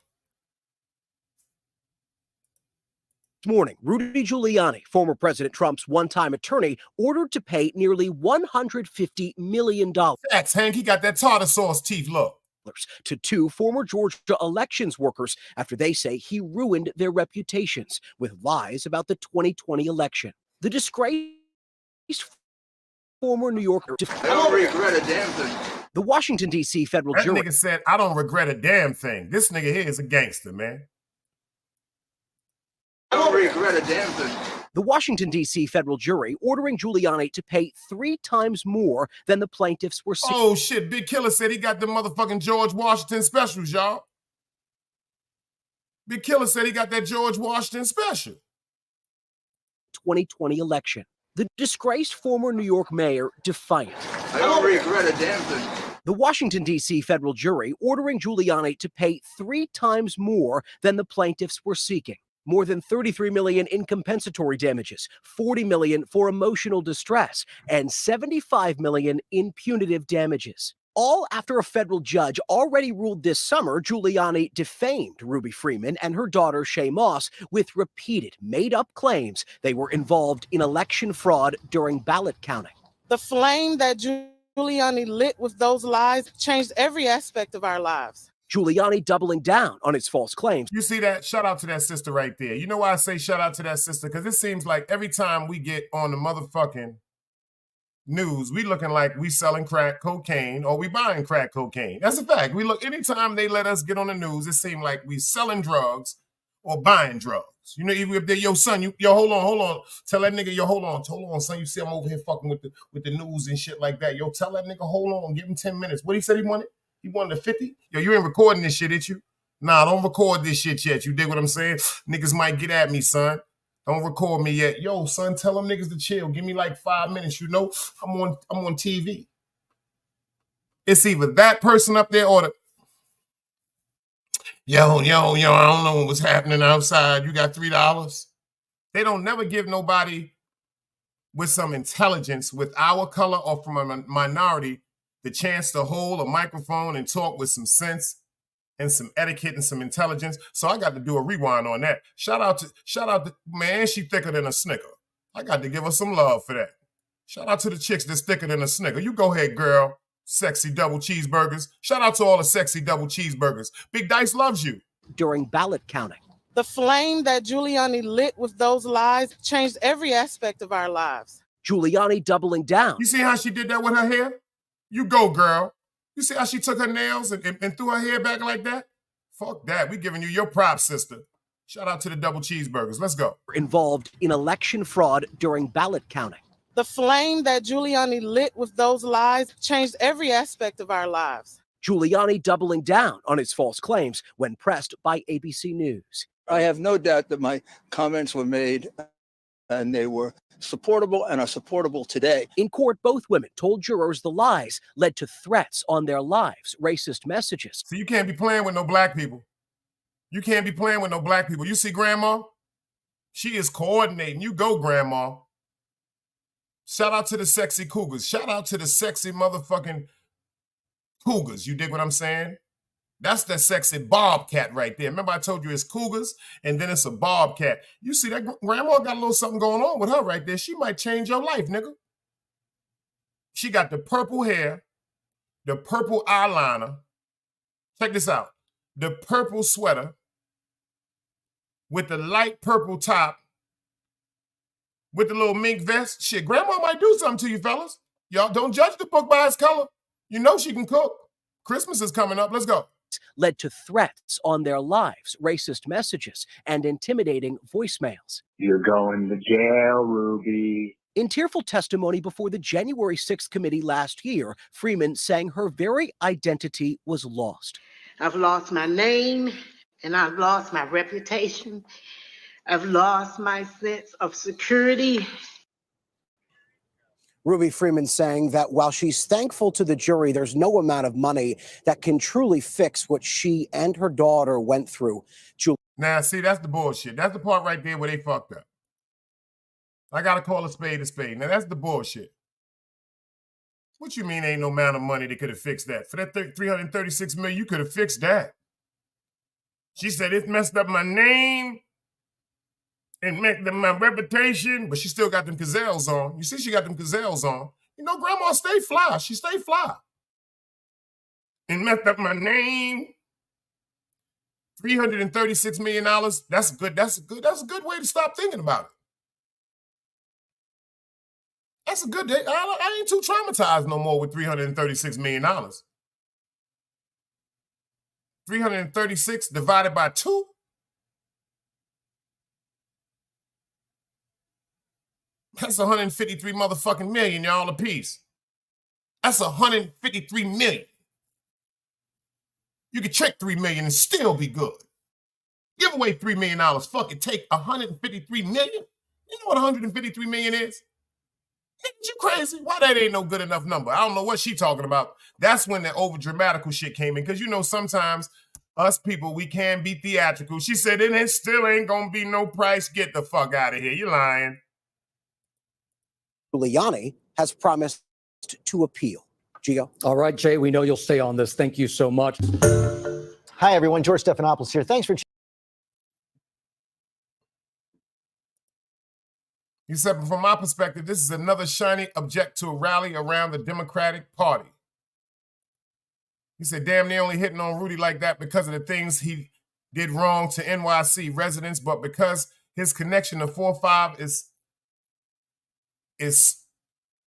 This morning, Rudy Giuliani, former President Trump's one-time attorney, ordered to pay nearly $150 million. Facts, Hank, he got that tartar sauce teeth look. To 2 former Georgia elections workers after they say he ruined their reputations with lies about the 2020 election. The disgraced former New Yorker. I don't regret a damn thing. The Washington, D.C. federal jury. That nigga said, I don't regret a damn thing. This nigga here is a gangster, man. I don't regret a damn thing. The Washington, D.C. federal jury ordering Giuliani to pay 3 times more than the plaintiffs were seeking. Oh, shit. Big Killer said he got the motherfucking George Washington specials, y'all. Big Killer said he got that George Washington special. 2020 election. The disgraced former New York mayor defiant. I don't regret a damn thing. The Washington, D.C. federal jury ordering Giuliani to pay 3 times more than the plaintiffs were seeking. More than $33 million in compensatory damages, $40 million for emotional distress, and $75 million in punitive damages. All after a federal judge already ruled this summer Giuliani defamed Ruby Freeman and her daughter Shay Moss with repeated made-up claims they were involved in election fraud during ballot counting. The flame that Giuliani lit with those lies changed every aspect of our lives. Giuliani doubling down on its false claims. You see that? Shout out to that sister right there. You know why I say shout out to that sister? Because it seems like every time we get on the motherfucking news, we looking like we selling crack cocaine or we buying crack cocaine. That's a fact. We look, anytime they let us get on the news, it seems like we selling drugs or buying drugs. You know, even if they're your son, hold on. Tell that nigga, hold on, son. You see I'm over here fucking with the news and shit like that. Yo, tell that nigga, hold on, give him 10 minutes. What he said he wanted? He wanted a 50? Yo, you ain't recording this shit, ain't you? Nah, don't record this shit yet. You dig what I'm saying? Niggas might get at me, son. Don't record me yet. Yo, son, tell them niggas to chill. Give me like 5 minutes. You know, I'm on TV. It's either that person up there or the yo, I don't know what's happening outside. You got $3? They don't never give nobody with some intelligence, with our color or from a minority, the chance to hold a microphone and talk with some sense and some etiquette and some intelligence. So I got to do a rewind on that. Shout out to, man, she thicker than a Snicker. I got to give her some love for that. Shout out to the chicks that's thicker than a Snicker. You go ahead, girl. Sexy double cheeseburgers. Shout out to all the sexy double cheeseburgers. Big Dice loves you. During ballot counting. The flame that Giuliani lit with those lies changed every aspect of our lives. Giuliani doubling down. You see how she did that with her hair? You go, girl. You see how she took her nails and threw her hair back like that? Fuck that. We giving you your props, sister. Shout out to the double cheeseburgers. Let's go. Involved in election fraud during ballot counting. The flame that Giuliani lit with those lies changed every aspect of our lives. Giuliani doubling down on his false claims when pressed by ABC News. I have no doubt that my comments were made and they were supportable and are supportable today. In court, both women told jurors the lies led to threats on their lives, racist messages. So you can't be playing with no black people. You can't be playing with no black people. You see Grandma? She is coordinating. You go, Grandma. Shout out to the sexy cougars. Shout out to the sexy motherfucking cougars. You dig what I'm saying? That's that sexy bobcat right there. Remember I told you it's cougars and then it's a bobcat. You see that Grandma got a little something going on with her right there. She might change your life, nigga. She got the purple hair, the purple eyeliner. Check this out. The purple sweater with the light purple top with the little mink vest. Shit, Grandma might do something to you, fellas. Y'all don't judge the book by its color. You know she can cook. Christmas is coming up. Let's go. Led to threats on their lives, racist messages, and intimidating voicemails. You're going to jail, Ruby. In tearful testimony before the January 6th committee last year, Freeman saying her very identity was lost. I've lost my name and I've lost my reputation. I've lost my sense of security. Ruby Freeman saying that while she's thankful to the jury, there's no amount of money that can truly fix what she and her daughter went through. Now, see, that's the bullshit. That's the part right there where they fucked up. I got to call a spade a spade. Now, that's the bullshit. What you mean ain't no amount of money that could have fixed that? For that $336 million, you could have fixed that. She said, it messed up my name and make my reputation, but she still got them gazelles on. You see, she got them gazelles on. You know, Grandma stay fly. She stay fly. And messed up my name. $336 million. That's good. That's a good way to stop thinking about it. That's a good day. I ain't too traumatized no more with $336 million. 336 divided by 2. That's 153 motherfucking million, y'all, a piece. That's 153 million. You could trick 3 million and still be good. Give away $3 million. Fuck it, take 153 million. You know what 153 million is? Nigga, you crazy? Why that ain't no good enough number? I don't know what she talking about. That's when the over dramatical shit came in. Because you know sometimes us people, we can be theatrical. She said it still ain't gonna be no price. Get the fuck out of here. You lying. Giuliani has promised to appeal. Gio. All right, Jay, we know you'll stay on this. Thank you so much. Hi, everyone. George Stephanopoulos here. Thanks for. He said, from my perspective, this is another shiny object to a rally around the Democratic Party. He said, damn, they only hitting on Rudy like that because of the things he did wrong to NYC residents, but because his connection to 4-5 is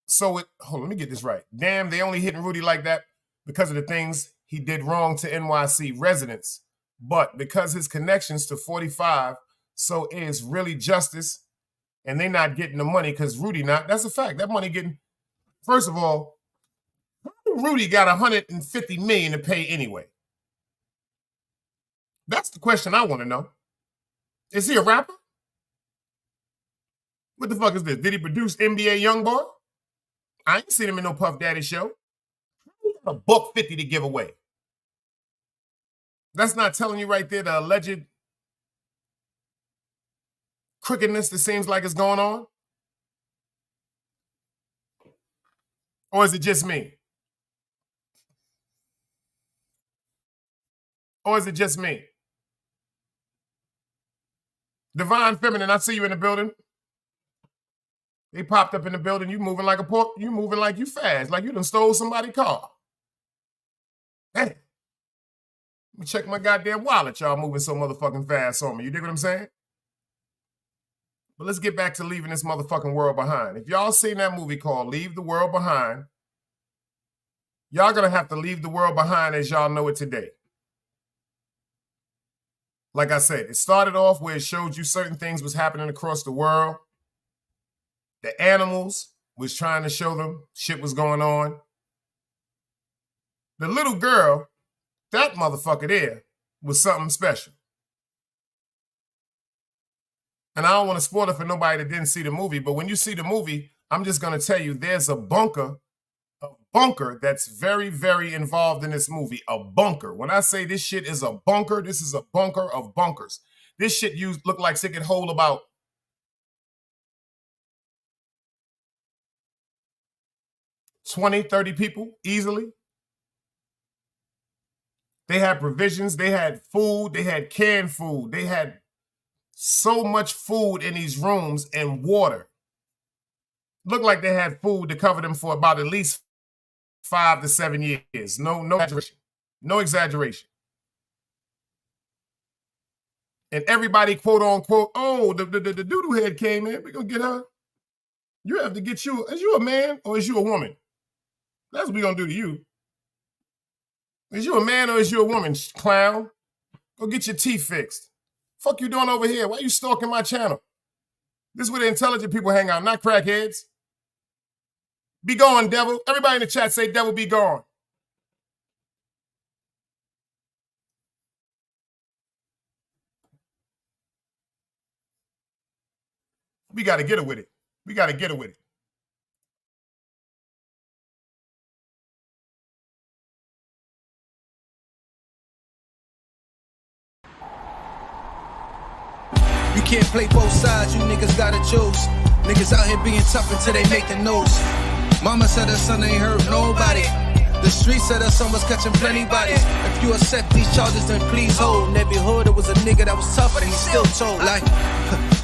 so it, hold on, let me get this right. Damn, they only hitting Rudy like that because of the things he did wrong to NYC residents, but because his connections to 45, so is really justice, and they not getting the money because Rudy not. That's a fact. That money getting, first of all, Rudy got 150 million to pay anyway. That's the question I want to know. Is he a rapper? What the fuck is this? Did he produce NBA Youngboy? I ain't seen him in no Puff Daddy show. He got a $150 to give away. That's not telling you right there the alleged crookedness that seems like it's going on? Or is it just me? Or is it just me? Divine Feminine, I see you in the building. They popped up in the building. You moving like a pork. You moving like you fast, like you done stole somebody's car. Hey, let me check my goddamn wallet. Y'all moving so motherfucking fast on me. You dig what I'm saying? But let's get back to leaving this motherfucking world behind. If y'all seen that movie called Leave the World Behind, y'all gonna have to leave the world behind as y'all know it today. Like I said, it started off where it showed you certain things was happening across the world. The animals was trying to show them shit was going on. The little girl, that motherfucker there, was something special. And I don't want to spoil it for nobody that didn't see the movie, but when you see the movie, I'm just going to tell you there's a bunker that's very, very involved in this movie. A bunker. When I say this shit is a bunker, this is a bunker of bunkers. This shit look like it could hold about 20, 30 people easily. They had provisions. They had food. They had canned food. They had so much food in these rooms and water. Looked like they had food to cover them for about at least 5 to 7 years. No exaggeration. No exaggeration. And everybody, quote unquote, oh, the doo-doo head came in. We're going to get her. You have to get you. Is you a man or is you a woman? That's what we're going to do to you. Is you a man or is you a woman, clown? Go get your teeth fixed. Fuck you doing over here? Why you stalking my channel? This is where the intelligent people hang out, not crackheads. Be gone, devil. Everybody in the chat say, devil, be gone. We got to get her with it. We got to get her with it. You can't play both sides, you niggas gotta choose. Niggas out here being tough until they make the news. Mama said her son ain't hurt nobody. The street said her son was catching plenty bodies. If you accept these charges, then please hold. In every hood, it was a nigga that was tough, but he still told. Like,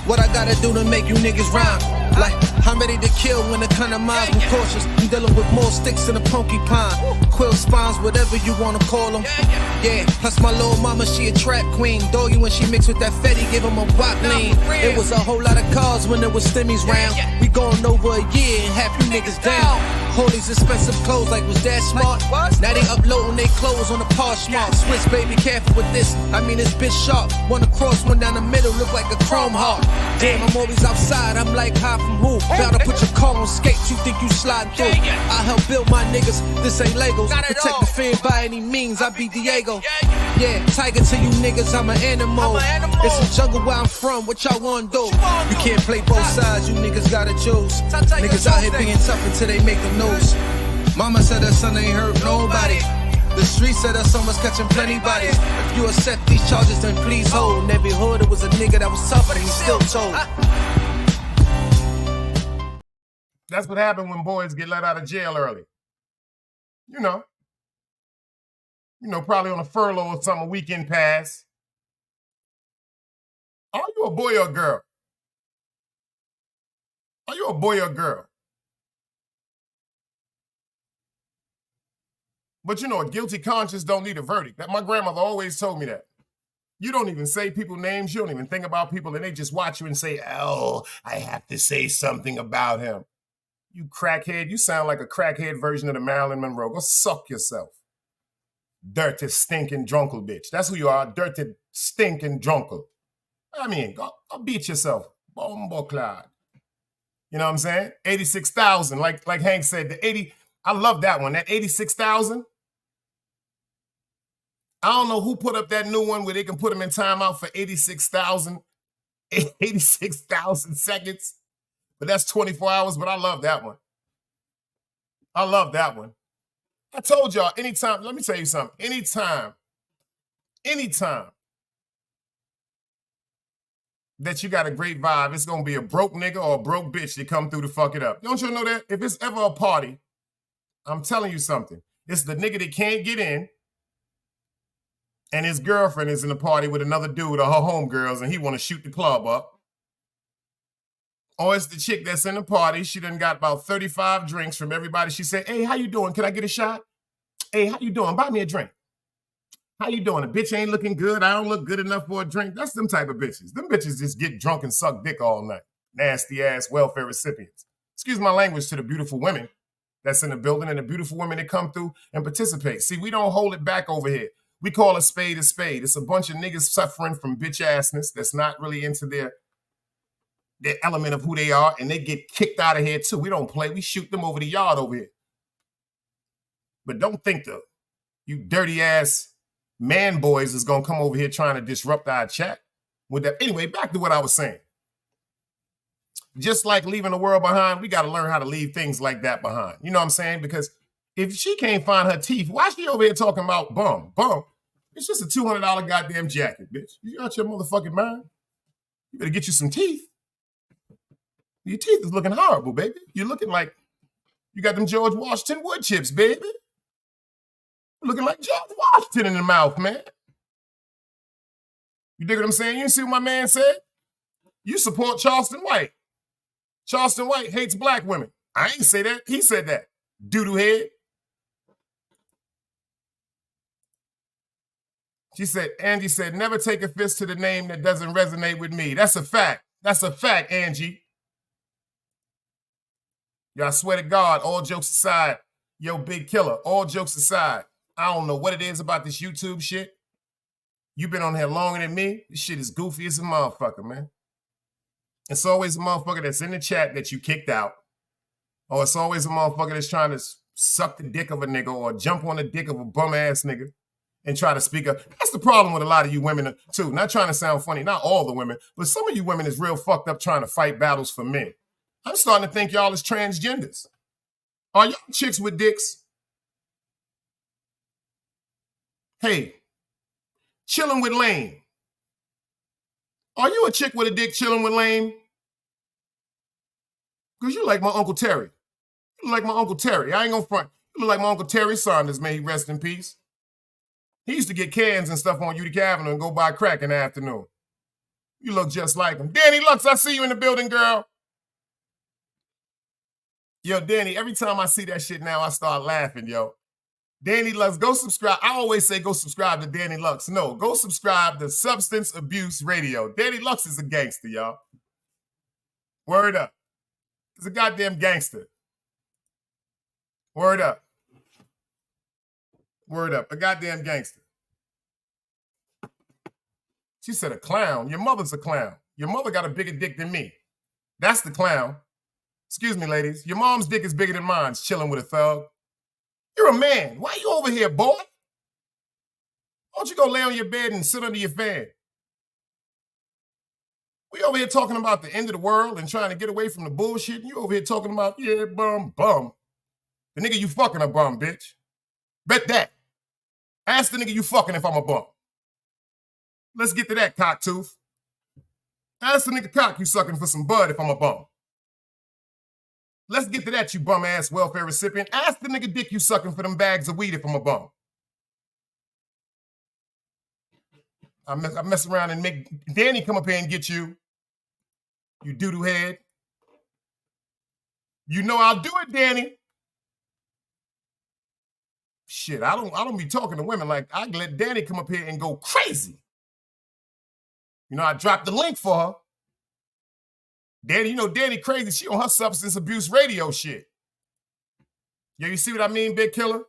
what I gotta do to make you niggas rhyme? Like, I'm ready to kill when the kind of minds were cautious. I'm dealing with more sticks than a porcupine. Quill spines, whatever you wanna call them. Yeah, plus my little mama, she a trap queen. Doggy, when she mixed with that Fetty, give him a wop lean. It was a whole lot of cars when there was stimmies round. We going over a year and half you niggas down. All these expensive clothes, like was that smart? Now they uploading their clothes on the Poshmark. Swiss, baby, careful with this. I mean, this bitch sharp. One across, one down the middle, look like a chrome heart. Damn, I'm always outside. I'm like, high from who? Bout to put your car on skates. You think you slide through? I help build my niggas. This ain't Legos. Protect the fan by any means. I be Diego. Yeah, tiger to you niggas. I'm an animal. It's a jungle where I'm from. What y'all wanna do? You can't play both sides. You niggas gotta choose. Niggas out here being tough until they make the news. Mama said her son ain't hurt nobody. The street said her son was catching plenty bodies. If you accept these charges, then please hold. In every hood, it was a nigga that was tough, but he still told. That's what happened when boys get let out of jail early. You know, probably on a furlough or something, a weekend pass. Are you a boy or a girl? Are you a boy or a girl? But you know, a guilty conscience don't need a verdict. That my grandmother always told me that. You don't even say people names. You don't even think about people, and they just watch you and say, oh, I have to say something about him. You crackhead. You sound like a crackhead version of the Marilyn Monroe. Go suck yourself. Dirty, stinking, drunkle bitch. That's who you are. Dirty, stinking, drunkle. I mean, go beat yourself. Bombo cloud. You know what I'm saying? 86,000. Like Hank said, the 80. I love that one. That 86,000. I don't know who put up that new one where they can put them in timeout for 86,000 seconds. But that's 24 hours, but I love that one. I love that one. I told y'all, anytime, let me tell you something. Anytime that you got a great vibe, it's going to be a broke nigga or a broke bitch that come through to fuck it up. Don't you know that? If it's ever a party, I'm telling you something. It's the nigga that can't get in, and his girlfriend is in the party with another dude or her homegirls, and he want to shoot the club up. Or it's the chick that's in the party. She done got about 35 drinks from everybody. She said, hey, how you doing? Can I get a shot? Hey, how you doing? Buy me a drink. How you doing? A bitch ain't looking good. I don't look good enough for a drink. That's them type of bitches. Them bitches just get drunk and suck dick all night. Nasty ass welfare recipients. Excuse my language to the beautiful women that's in the building and the beautiful women that come through and participate. See, we don't hold it back over here. We call a spade a spade. It's a bunch of niggas suffering from bitch assness that's not really into their element of who they are, and they get kicked out of here too. We don't play. We shoot them over the yard over here. But don't think though, you dirty ass man boys is gonna come over here trying to disrupt our chat with that. Anyway, back to what I was saying. Just like leaving the world behind, we got to learn how to leave things like that behind. You know what I'm saying? Because if she can't find her teeth, why is she over here talking about bum? It's just a $200 goddamn jacket, bitch. You got your motherfucking mind? You better get you some teeth. Your teeth is looking horrible, baby. You're looking like you got them George Washington wood chips, baby. You're looking like George Washington in the mouth, man. You dig what I'm saying? You see what my man said? You support Charleston White. Charleston White hates black women. I ain't say that. He said that. Doodoo head. She said, Angie said, never take a fist to the name that doesn't resonate with me. That's a fact. That's a fact, Angie. Y'all swear to God, all jokes aside, yo, big killer, all jokes aside, I don't know what it is about this YouTube shit. You've been on here longer than me. This shit is goofy as a motherfucker, man. It's always a motherfucker that's in the chat that you kicked out. Or it's always a motherfucker that's trying to suck the dick of a nigga or jump on the dick of a bum-ass nigga and try to speak up. That's the problem with a lot of you women, too. Not trying to sound funny, not all the women, but some of you women is real fucked up trying to fight battles for men. I'm starting to think y'all is transgenders. Are y'all chicks with dicks? Hey, chilling with lame. Are you a chick with a dick chilling with lame? Because you like my Uncle Terry. You look like my Uncle Terry. I ain't gonna front. You look like my Uncle Terry Saunders, may he rest in peace. He used to get cans and stuff on Utica Avenue and go buy crack in the afternoon. You look just like him. Danny Lux, I see you in the building, girl. Yo, Danny, every time I see that shit now, I start laughing, yo. Danny Lux, go subscribe. I always say go subscribe to Danny Lux. No, go subscribe to Substance Abuse Radio. Danny Lux is a gangster, y'all. Word up. He's a goddamn gangster. Word up. Word up. A goddamn gangster. She said a clown. Your mother's a clown. Your mother got a bigger dick than me. That's the clown. Excuse me, ladies. Your mom's dick is bigger than mine's, chilling with a thug. You're a man. Why you over here, boy? Why don't you go lay on your bed and sit under your fan? We over here talking about the end of the world and trying to get away from the bullshit. And you over here talking about, yeah, bum. The nigga you fucking a bum, bitch. Bet that. Ask the nigga you fucking if I'm a bum. Let's get to that, cocktooth. Ask the nigga cock you sucking for some bud if I'm a bum. Let's get to that, you bum-ass welfare recipient. Ask the nigga dick you sucking for them bags of weed if I'm a bum. I mess around and make Danny come up here and get you. You doo-doo head. You know I'll do it, Danny. Shit, I don't be talking to women like I let Danny come up here and go crazy. You know, I dropped the link for her. Danny, you know Danny crazy. She on her substance abuse radio shit. Yo, you see what I mean, Big Killer?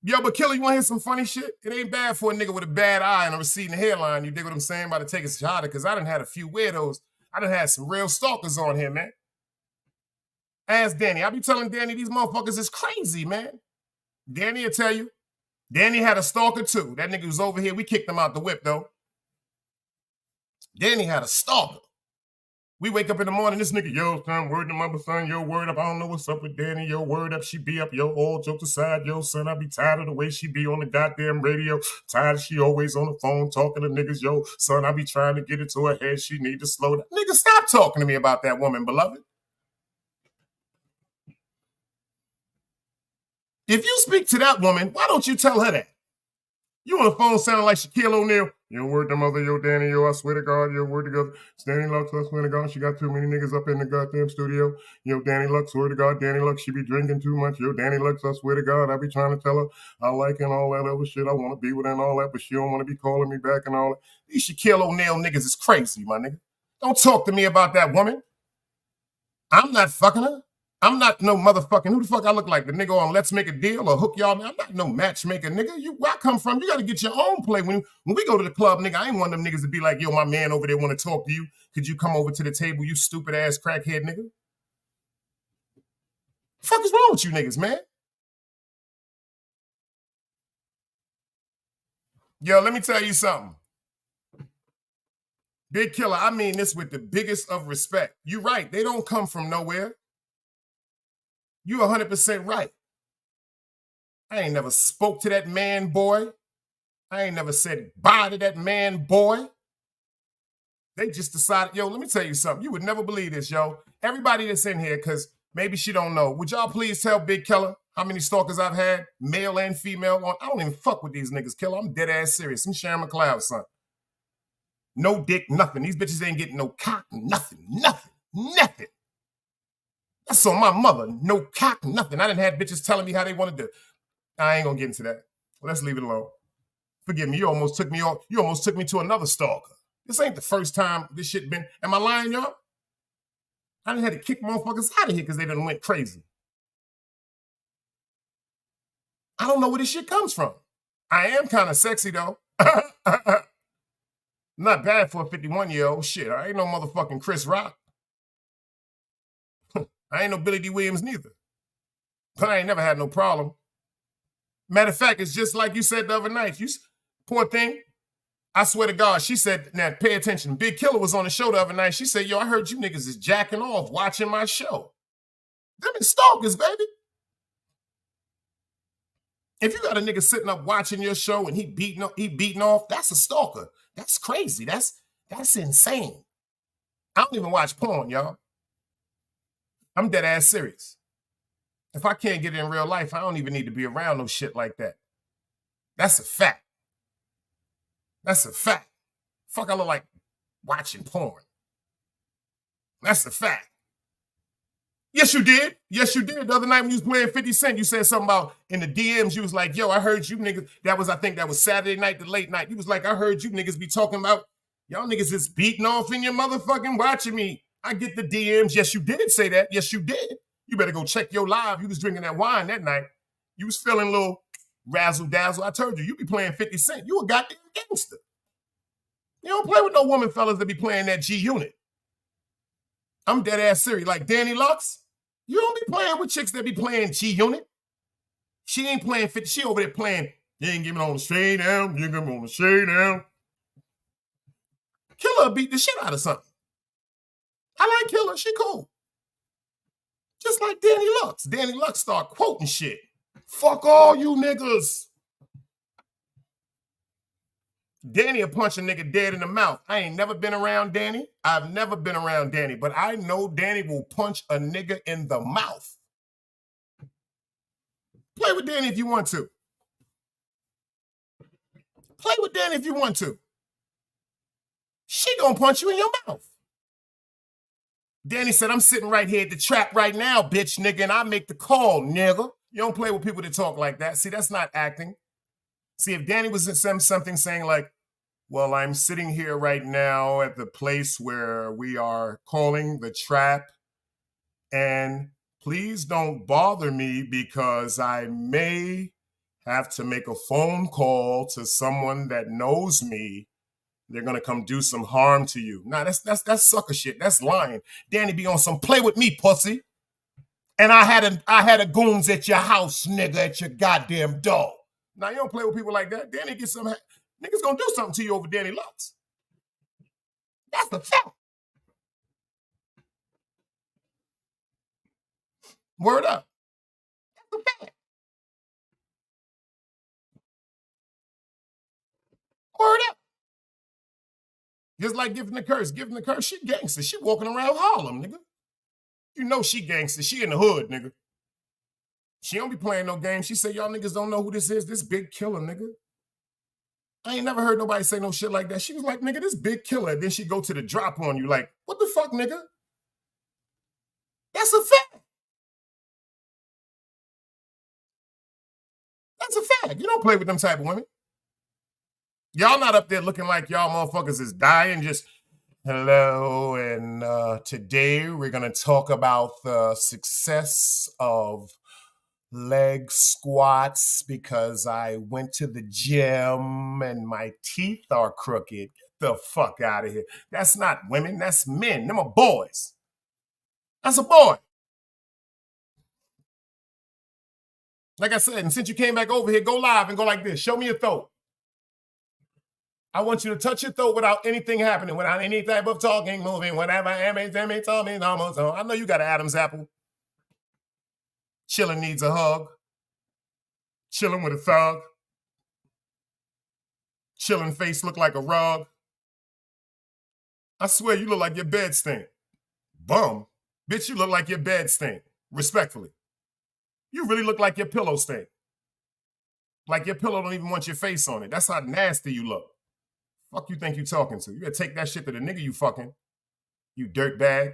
Yo, but Killer, you want to hear some funny shit? It ain't bad for a nigga with a bad eye and a receding hairline. You dig what I'm saying? About to take a shot because I done had a few weirdos. I done had some real stalkers on here, man. Ask Danny. I be telling Danny these motherfuckers is crazy, man. Danny will tell you. Danny had a stalker too. That nigga was over here. We kicked him out the whip, though. Danny had a stalker. We wake up in the morning, this nigga, yo, son, word to mother, son, yo, word up. I don't know what's up with Danny, yo, word up. She be up, yo, all jokes aside, yo, son, I be tired of the way she be on the goddamn radio. Tired of she always on the phone talking to niggas, yo, son, I be trying to get it to her head. She need to slow down. Nigga, stop talking to me about that woman, beloved. If you speak to that woman, why don't you tell her that? You on the phone sounding like Shaquille O'Neal. Yo, word to mother, yo, Danny, yo, I swear to God, yo, word to God. Danny Lux, I swear to God, she got too many niggas up in the goddamn studio. Yo, Danny Lux, swear to God, Danny Lux, she be drinking too much. Yo, Danny Lux, I swear to God, I be trying to tell her I like and all that other shit. I want to be with her and all that, but she don't want to be calling me back and all that. These Shaquille O'Neal niggas is crazy, my nigga. Don't talk to me about that woman. I'm not fucking her. I'm not no motherfucking, who the fuck I look like? The nigga on Let's Make a Deal or Hook Y'all? I'm not no matchmaker, nigga. Where I come from, you got to get your own play. When we go to the club, nigga, I ain't one of them niggas to be like, yo, my man over there want to talk to you. Could you come over to the table, you stupid ass crackhead nigga? The fuck is wrong with you niggas, man? Yo, let me tell you something. Big Killer, I mean this with the biggest of respect. You right, they don't come from nowhere. You 100% right. I ain't never spoke to that man, boy. I ain't never said bye to that man, boy. They just decided, yo, let me tell you something. You would never believe this, yo. Everybody that's in here, because maybe she don't know, would y'all please tell Big Killer how many stalkers I've had, male and female? I don't even fuck with these niggas, Killer. I'm dead ass serious. I'm Sharon McLeod, son. No dick, nothing. These bitches ain't getting no cock, nothing. That's on my mother. No cock, nothing. I done had bitches telling me how they want to do. I ain't gonna get into that. Let's leave it alone. Forgive me. You almost took me off. You almost took me to another stalker. This ain't the first time this shit been. Am I lying, y'all? I done had to kick motherfuckers out of here because they done went crazy. I don't know where this shit comes from. I am kind of sexy though. Not bad for a 51-year-old. Shit, I ain't no motherfucking Chris Rock. I ain't no Billy D. Williams neither. But I ain't never had no problem. Matter of fact, it's just like you said the other night. Poor thing. I swear to God, she said, now pay attention. Big Killer was on the show the other night. She said, yo, I heard you niggas is jacking off watching my show. Them is stalkers, baby. If you got a nigga sitting up watching your show and he beating off, that's a stalker. That's crazy. That's insane. I don't even watch porn, y'all. I'm dead ass serious. If I can't get it in real life, I don't even need to be around no shit like that. That's a fact. That's a fact. Fuck, I look like watching porn. That's a fact. Yes, you did. Yes, you did. The other night when you was playing 50 Cent, you said something about in the DMs, you was like, yo, I heard you niggas. I think that was Saturday night to late night. You was like, I heard you niggas be talking about, y'all niggas is beating off in your motherfucking watching me. I get the DMs. Yes, you did say that. Yes, you did. You better go check your live. You was drinking that wine that night. You was feeling a little razzle-dazzle. I told you, you be playing 50 Cent. You a goddamn gangster. You don't play with no woman fellas that be playing that G-Unit. I'm dead ass serious. Like Danny Lux, you don't be playing with chicks that be playing G-Unit. She ain't playing 50. She over there playing, you ain't giving on the straight down, you ain't giving on the straight down. Killer beat the shit out of something. I like Killer. She cool. Just like Danny Lux. Danny Lux start quoting shit. Fuck all you niggas. Danny will punch a nigga dead in the mouth. I ain't never been around Danny. I've never been around Danny, but I know Danny will punch a nigga in the mouth. Play with Danny if you want to. Play with Danny if you want to. She gonna punch you in your mouth. Danny said, I'm sitting right here at the trap right now, bitch, nigga, and I make the call, nigga. You don't play with people that talk like that. See, that's not acting. See, if Danny was in something saying like, well, I'm sitting here right now at the place where we are calling the trap, and please don't bother me because I may have to make a phone call to someone that knows me. They're gonna come do some harm to you. Nah, that's sucker shit. That's lying. Danny be on some play with me, pussy. And I had a goons at your house, nigga, at your goddamn door. Now you don't play with people like that. Danny get some niggas gonna do something to you over Danny Lux. That's the fact. Word up. That's the fact. Word up. Just like Giving the Curse. Giving the Curse, she gangster. She walking around Harlem, nigga. You know she gangster. She in the hood, nigga. She don't be playing no games. She say, y'all niggas don't know who this is. This big killer, nigga. I ain't never heard nobody say no shit like that. She was like, nigga, this big killer. Then she go to the drop on you like, what the fuck, nigga? That's a fact. That's a fact. You don't play with them type of women. Y'all not up there looking like y'all motherfuckers is dying just, hello, and today we're going to talk about the success of leg squats because I went to the gym and my teeth are crooked. Get the fuck out of here. That's not women, that's men. Them are boys. That's a boy. Like I said, and since you came back over here, go live and go like this. Show me your throat. I want you to touch your throat without anything happening, without any type of talking, moving, whatever. I know you got an Adam's apple. Chilling needs a hug. Chilling with a thug. Chilling face look like a rug. I swear you look like your bed stink. Bum. Bitch, you look like your bed stink. Respectfully. You really look like your pillow stink. Like your pillow don't even want your face on it. That's how nasty you look. Fuck you think you talking to? You better take that shit to the nigga you fucking. You dirtbag.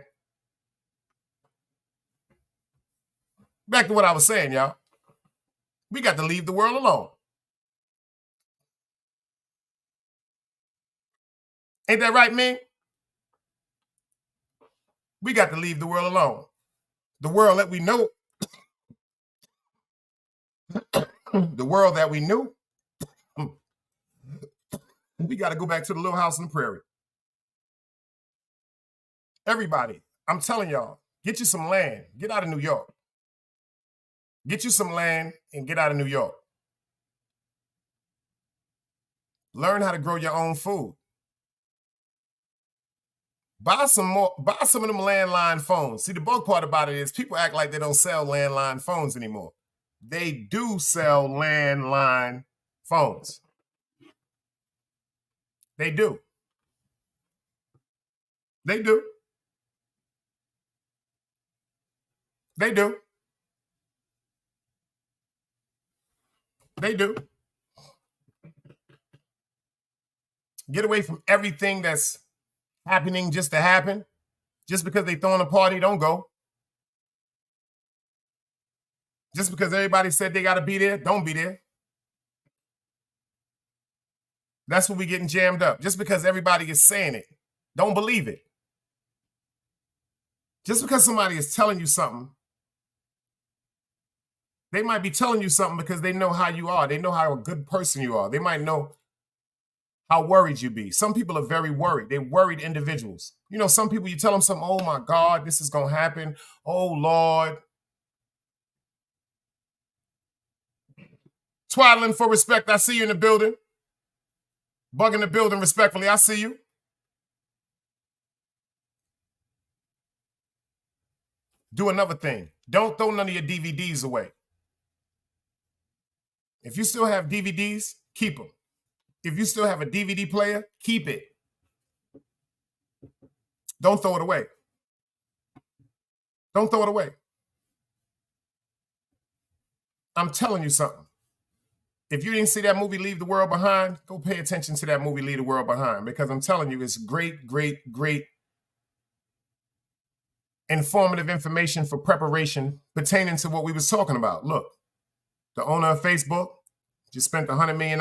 Back to what I was saying, y'all. We got to leave the world alone. Ain't that right, Ming? We got to leave the world alone. The world that we know. The world that we knew. We got to go back to the little house on the prairie. Everybody, I'm telling y'all, get you some land. Get out of New York. Get you some land and get out of New York. Learn how to grow your own food. Buy some of them landline phones. See, the bug part about it is people act like they don't sell landline phones anymore. They do sell landline phones. They do. They do. They do. They do. Get away from everything that's happening just to happen. Just because they throwing a party, don't go. Just because everybody said they got to be there, don't be there. That's when we getting jammed up. Just because everybody is saying it, don't believe it. Just because somebody is telling you something, They might be telling you something because they know how you are. They know how a good person you are. They might know how worried you be. Some people are very worried. They're worried individuals. You know, some people, you tell them something, oh my God, this is going to happen. Oh Lord. Twaddling for respect, I see you in the building. Bugging the building respectfully, I see you. Do another thing. Don't throw none of your DVDs away. If you still have DVDs, keep them. If you still have a DVD player, keep it. Don't throw it away. Don't throw it away. I'm telling you something. If you didn't see that movie, Leave the World Behind, go pay attention to that movie, Leave the World Behind, because I'm telling you, it's great, great, great informative information for preparation pertaining to what we was talking about. Look, the owner of Facebook just spent $100 million,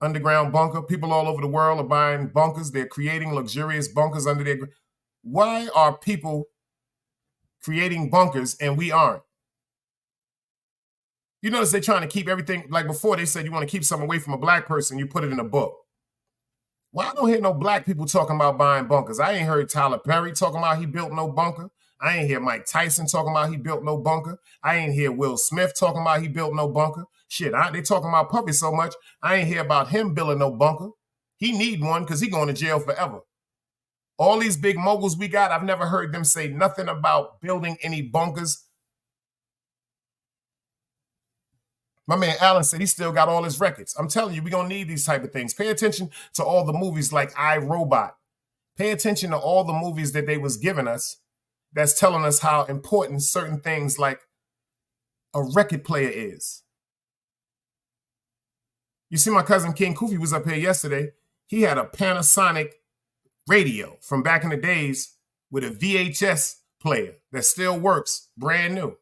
underground bunker. People all over the world are buying bunkers. They're creating luxurious bunkers under their... Why are people creating bunkers and we aren't? You notice they're trying to keep everything, like before they said you want to keep something away from a black person, you put it in a book. Why I don't hear no black people talking about buying bunkers? I ain't heard Tyler Perry talking about he built no bunker. I ain't hear Mike Tyson talking about he built no bunker. I ain't hear Will Smith talking about he built no bunker. Shit, they talking about Puppy so much, I ain't hear about him building no bunker. He need one because he going to jail forever. All these big moguls we got, I've never heard them say nothing about building any bunkers. My man Allen said he still got all his records. I'm telling you, we're going to need these type of things. Pay attention to all the movies like I, Robot. Pay attention to all the movies that they was giving us that's telling us how important certain things like a record player is. You see my cousin King Kofi was up here yesterday. He had a Panasonic radio from back in the days with a VHS player that still works, brand new.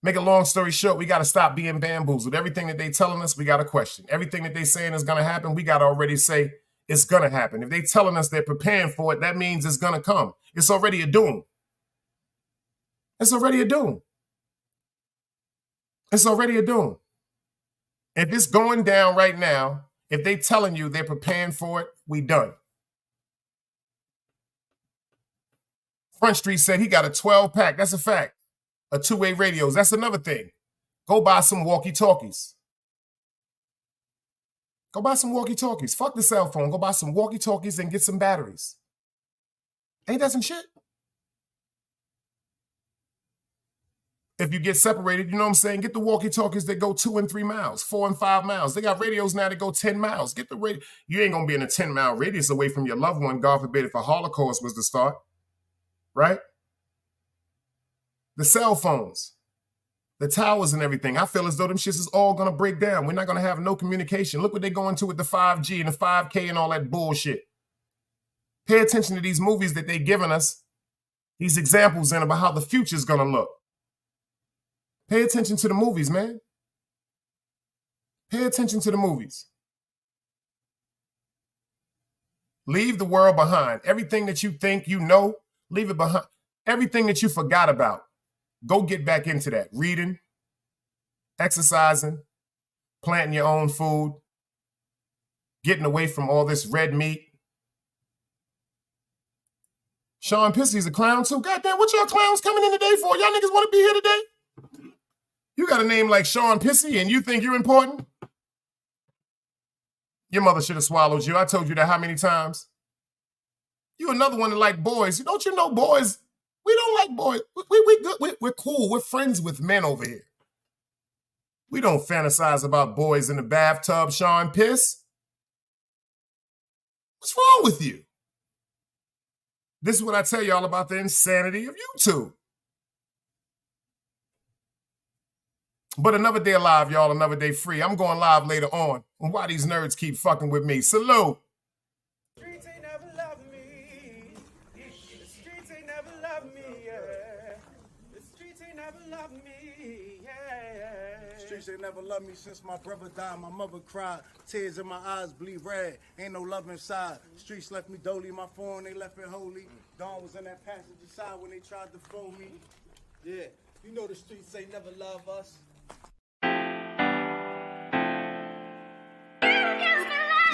Make a long story short, we got to stop being bamboozled. Everything that they telling us, we got to question. Everything that they saying is going to happen, we got to already say it's going to happen. If they telling us they're preparing for it, that means it's going to come. It's already a doom. It's already a doom. It's already a doom. If it's going down right now, if they telling you they're preparing for it, we done. Front Street said he got a 12-pack. That's a fact. A two-way radios. That's another thing. Go buy some walkie-talkies. Go buy some walkie-talkies. Fuck the cell phone. Go buy some walkie-talkies and get some batteries. Ain't that some shit? If you get separated, you know what I'm saying? Get the walkie-talkies that go 2 and 3 miles, 4 and 5 miles. They got radios now that go 10 miles. Get the radio. You ain't going to be in a 10-mile radius away from your loved one, God forbid, if a Holocaust was to start. Right? The cell phones, the towers and everything. I feel as though them shits is all going to break down. We're not going to have no communication. Look what they're going to with the 5G and the 5K and all that bullshit. Pay attention to these movies that they're giving us, these examples in about how the future is going to look. Pay attention to the movies, man. Pay attention to the movies. Leave the world behind. Everything that you think you know, leave it behind. Everything that you forgot about, go get back into that. Reading, exercising, planting your own food, getting away from all this red meat. Sean Pissy's a clown too. Goddamn, what y'all clowns coming in today for? Y'all niggas want to be here today? You got a name like Sean Pissy and you think you're important? Your mother should have swallowed you. I told you that how many times? You another one that like boys. Don't you know boys? We don't like boys. We good. We're cool. We're friends with men over here. We don't fantasize about boys in the bathtub, Sean Piss. What's wrong with you? This is what I tell y'all about the insanity of YouTube. But another day alive, y'all, another day free. I'm going live later on. And why these nerds keep fucking with me. Salute. The streets ain't never loved me. The streets ain't never loved me, yeah. The streets ain't never loved me, yeah. The streets ain't never loved me since my brother died. My mother cried. Tears in my eyes bleed red. Ain't no love inside. Streets left me dolly. My phone, they left it holy. Dawn was on that passenger side when they tried to phone me. Yeah, you know the streets ain't never love us.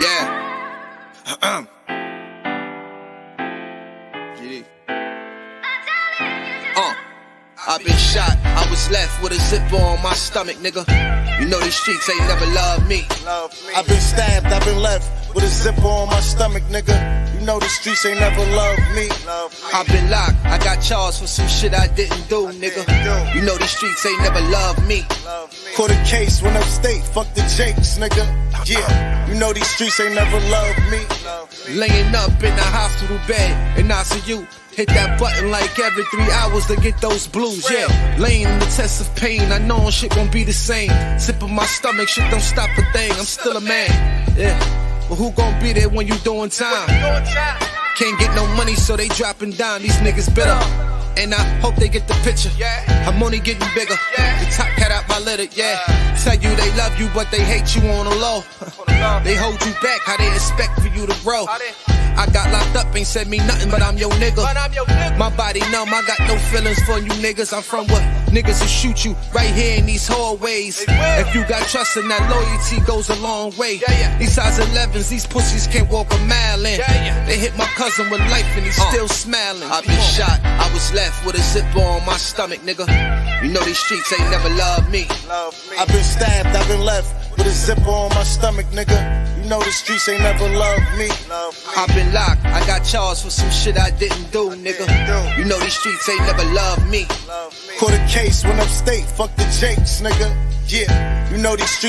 Yeah. GD. I've been shot, I was left with a zipper on my stomach, nigga. You know these streets ain't never loved me. I've been stabbed, I've been left with a zipper on my stomach, nigga. You know the streets ain't never loved me. I've been locked, I got charged for some shit I didn't do, nigga. You know these streets ain't never loved me. Caught a case, went upstate, fuck the Jakes, nigga. Yeah, you know these streets ain't never loved me. Laying up in the hospital bed in ICU. Hit that button like every 3 hours to get those blues, yeah. Laying in the test of pain, I know shit won't be the same. Sipping my stomach, shit don't stop a thing, I'm still a man, yeah. But who gon' be there when you doing time? Can't get no money, so they dropping down, these niggas bitter. And I hope they get the picture. I'm only getting bigger. The top cat out my litter, yeah. Tell you they love you, but they hate you on the low. They hold you back, how they expect for you to grow. I got locked up, ain't said me nothing, but I'm your nigga. My body numb, I got no feelings for you niggas. I'm from what niggas will shoot you right here in these hallways. If you got trust in that loyalty goes a long way. These size 11s, these pussies can't walk a mile in. They hit my cousin with life and he's still smiling. I been shot, I was left with a zipper on my stomach, nigga. You know these streets ain't never loved me. I've been stabbed, I've been left with a zipper on my stomach, nigga. You know the streets ain't never loved me. I've been locked, I got charged for some shit I didn't do, nigga. You know these streets ain't never loved me. Caught a case, went upstate, fuck the Jakes, nigga. Yeah, you know these streets.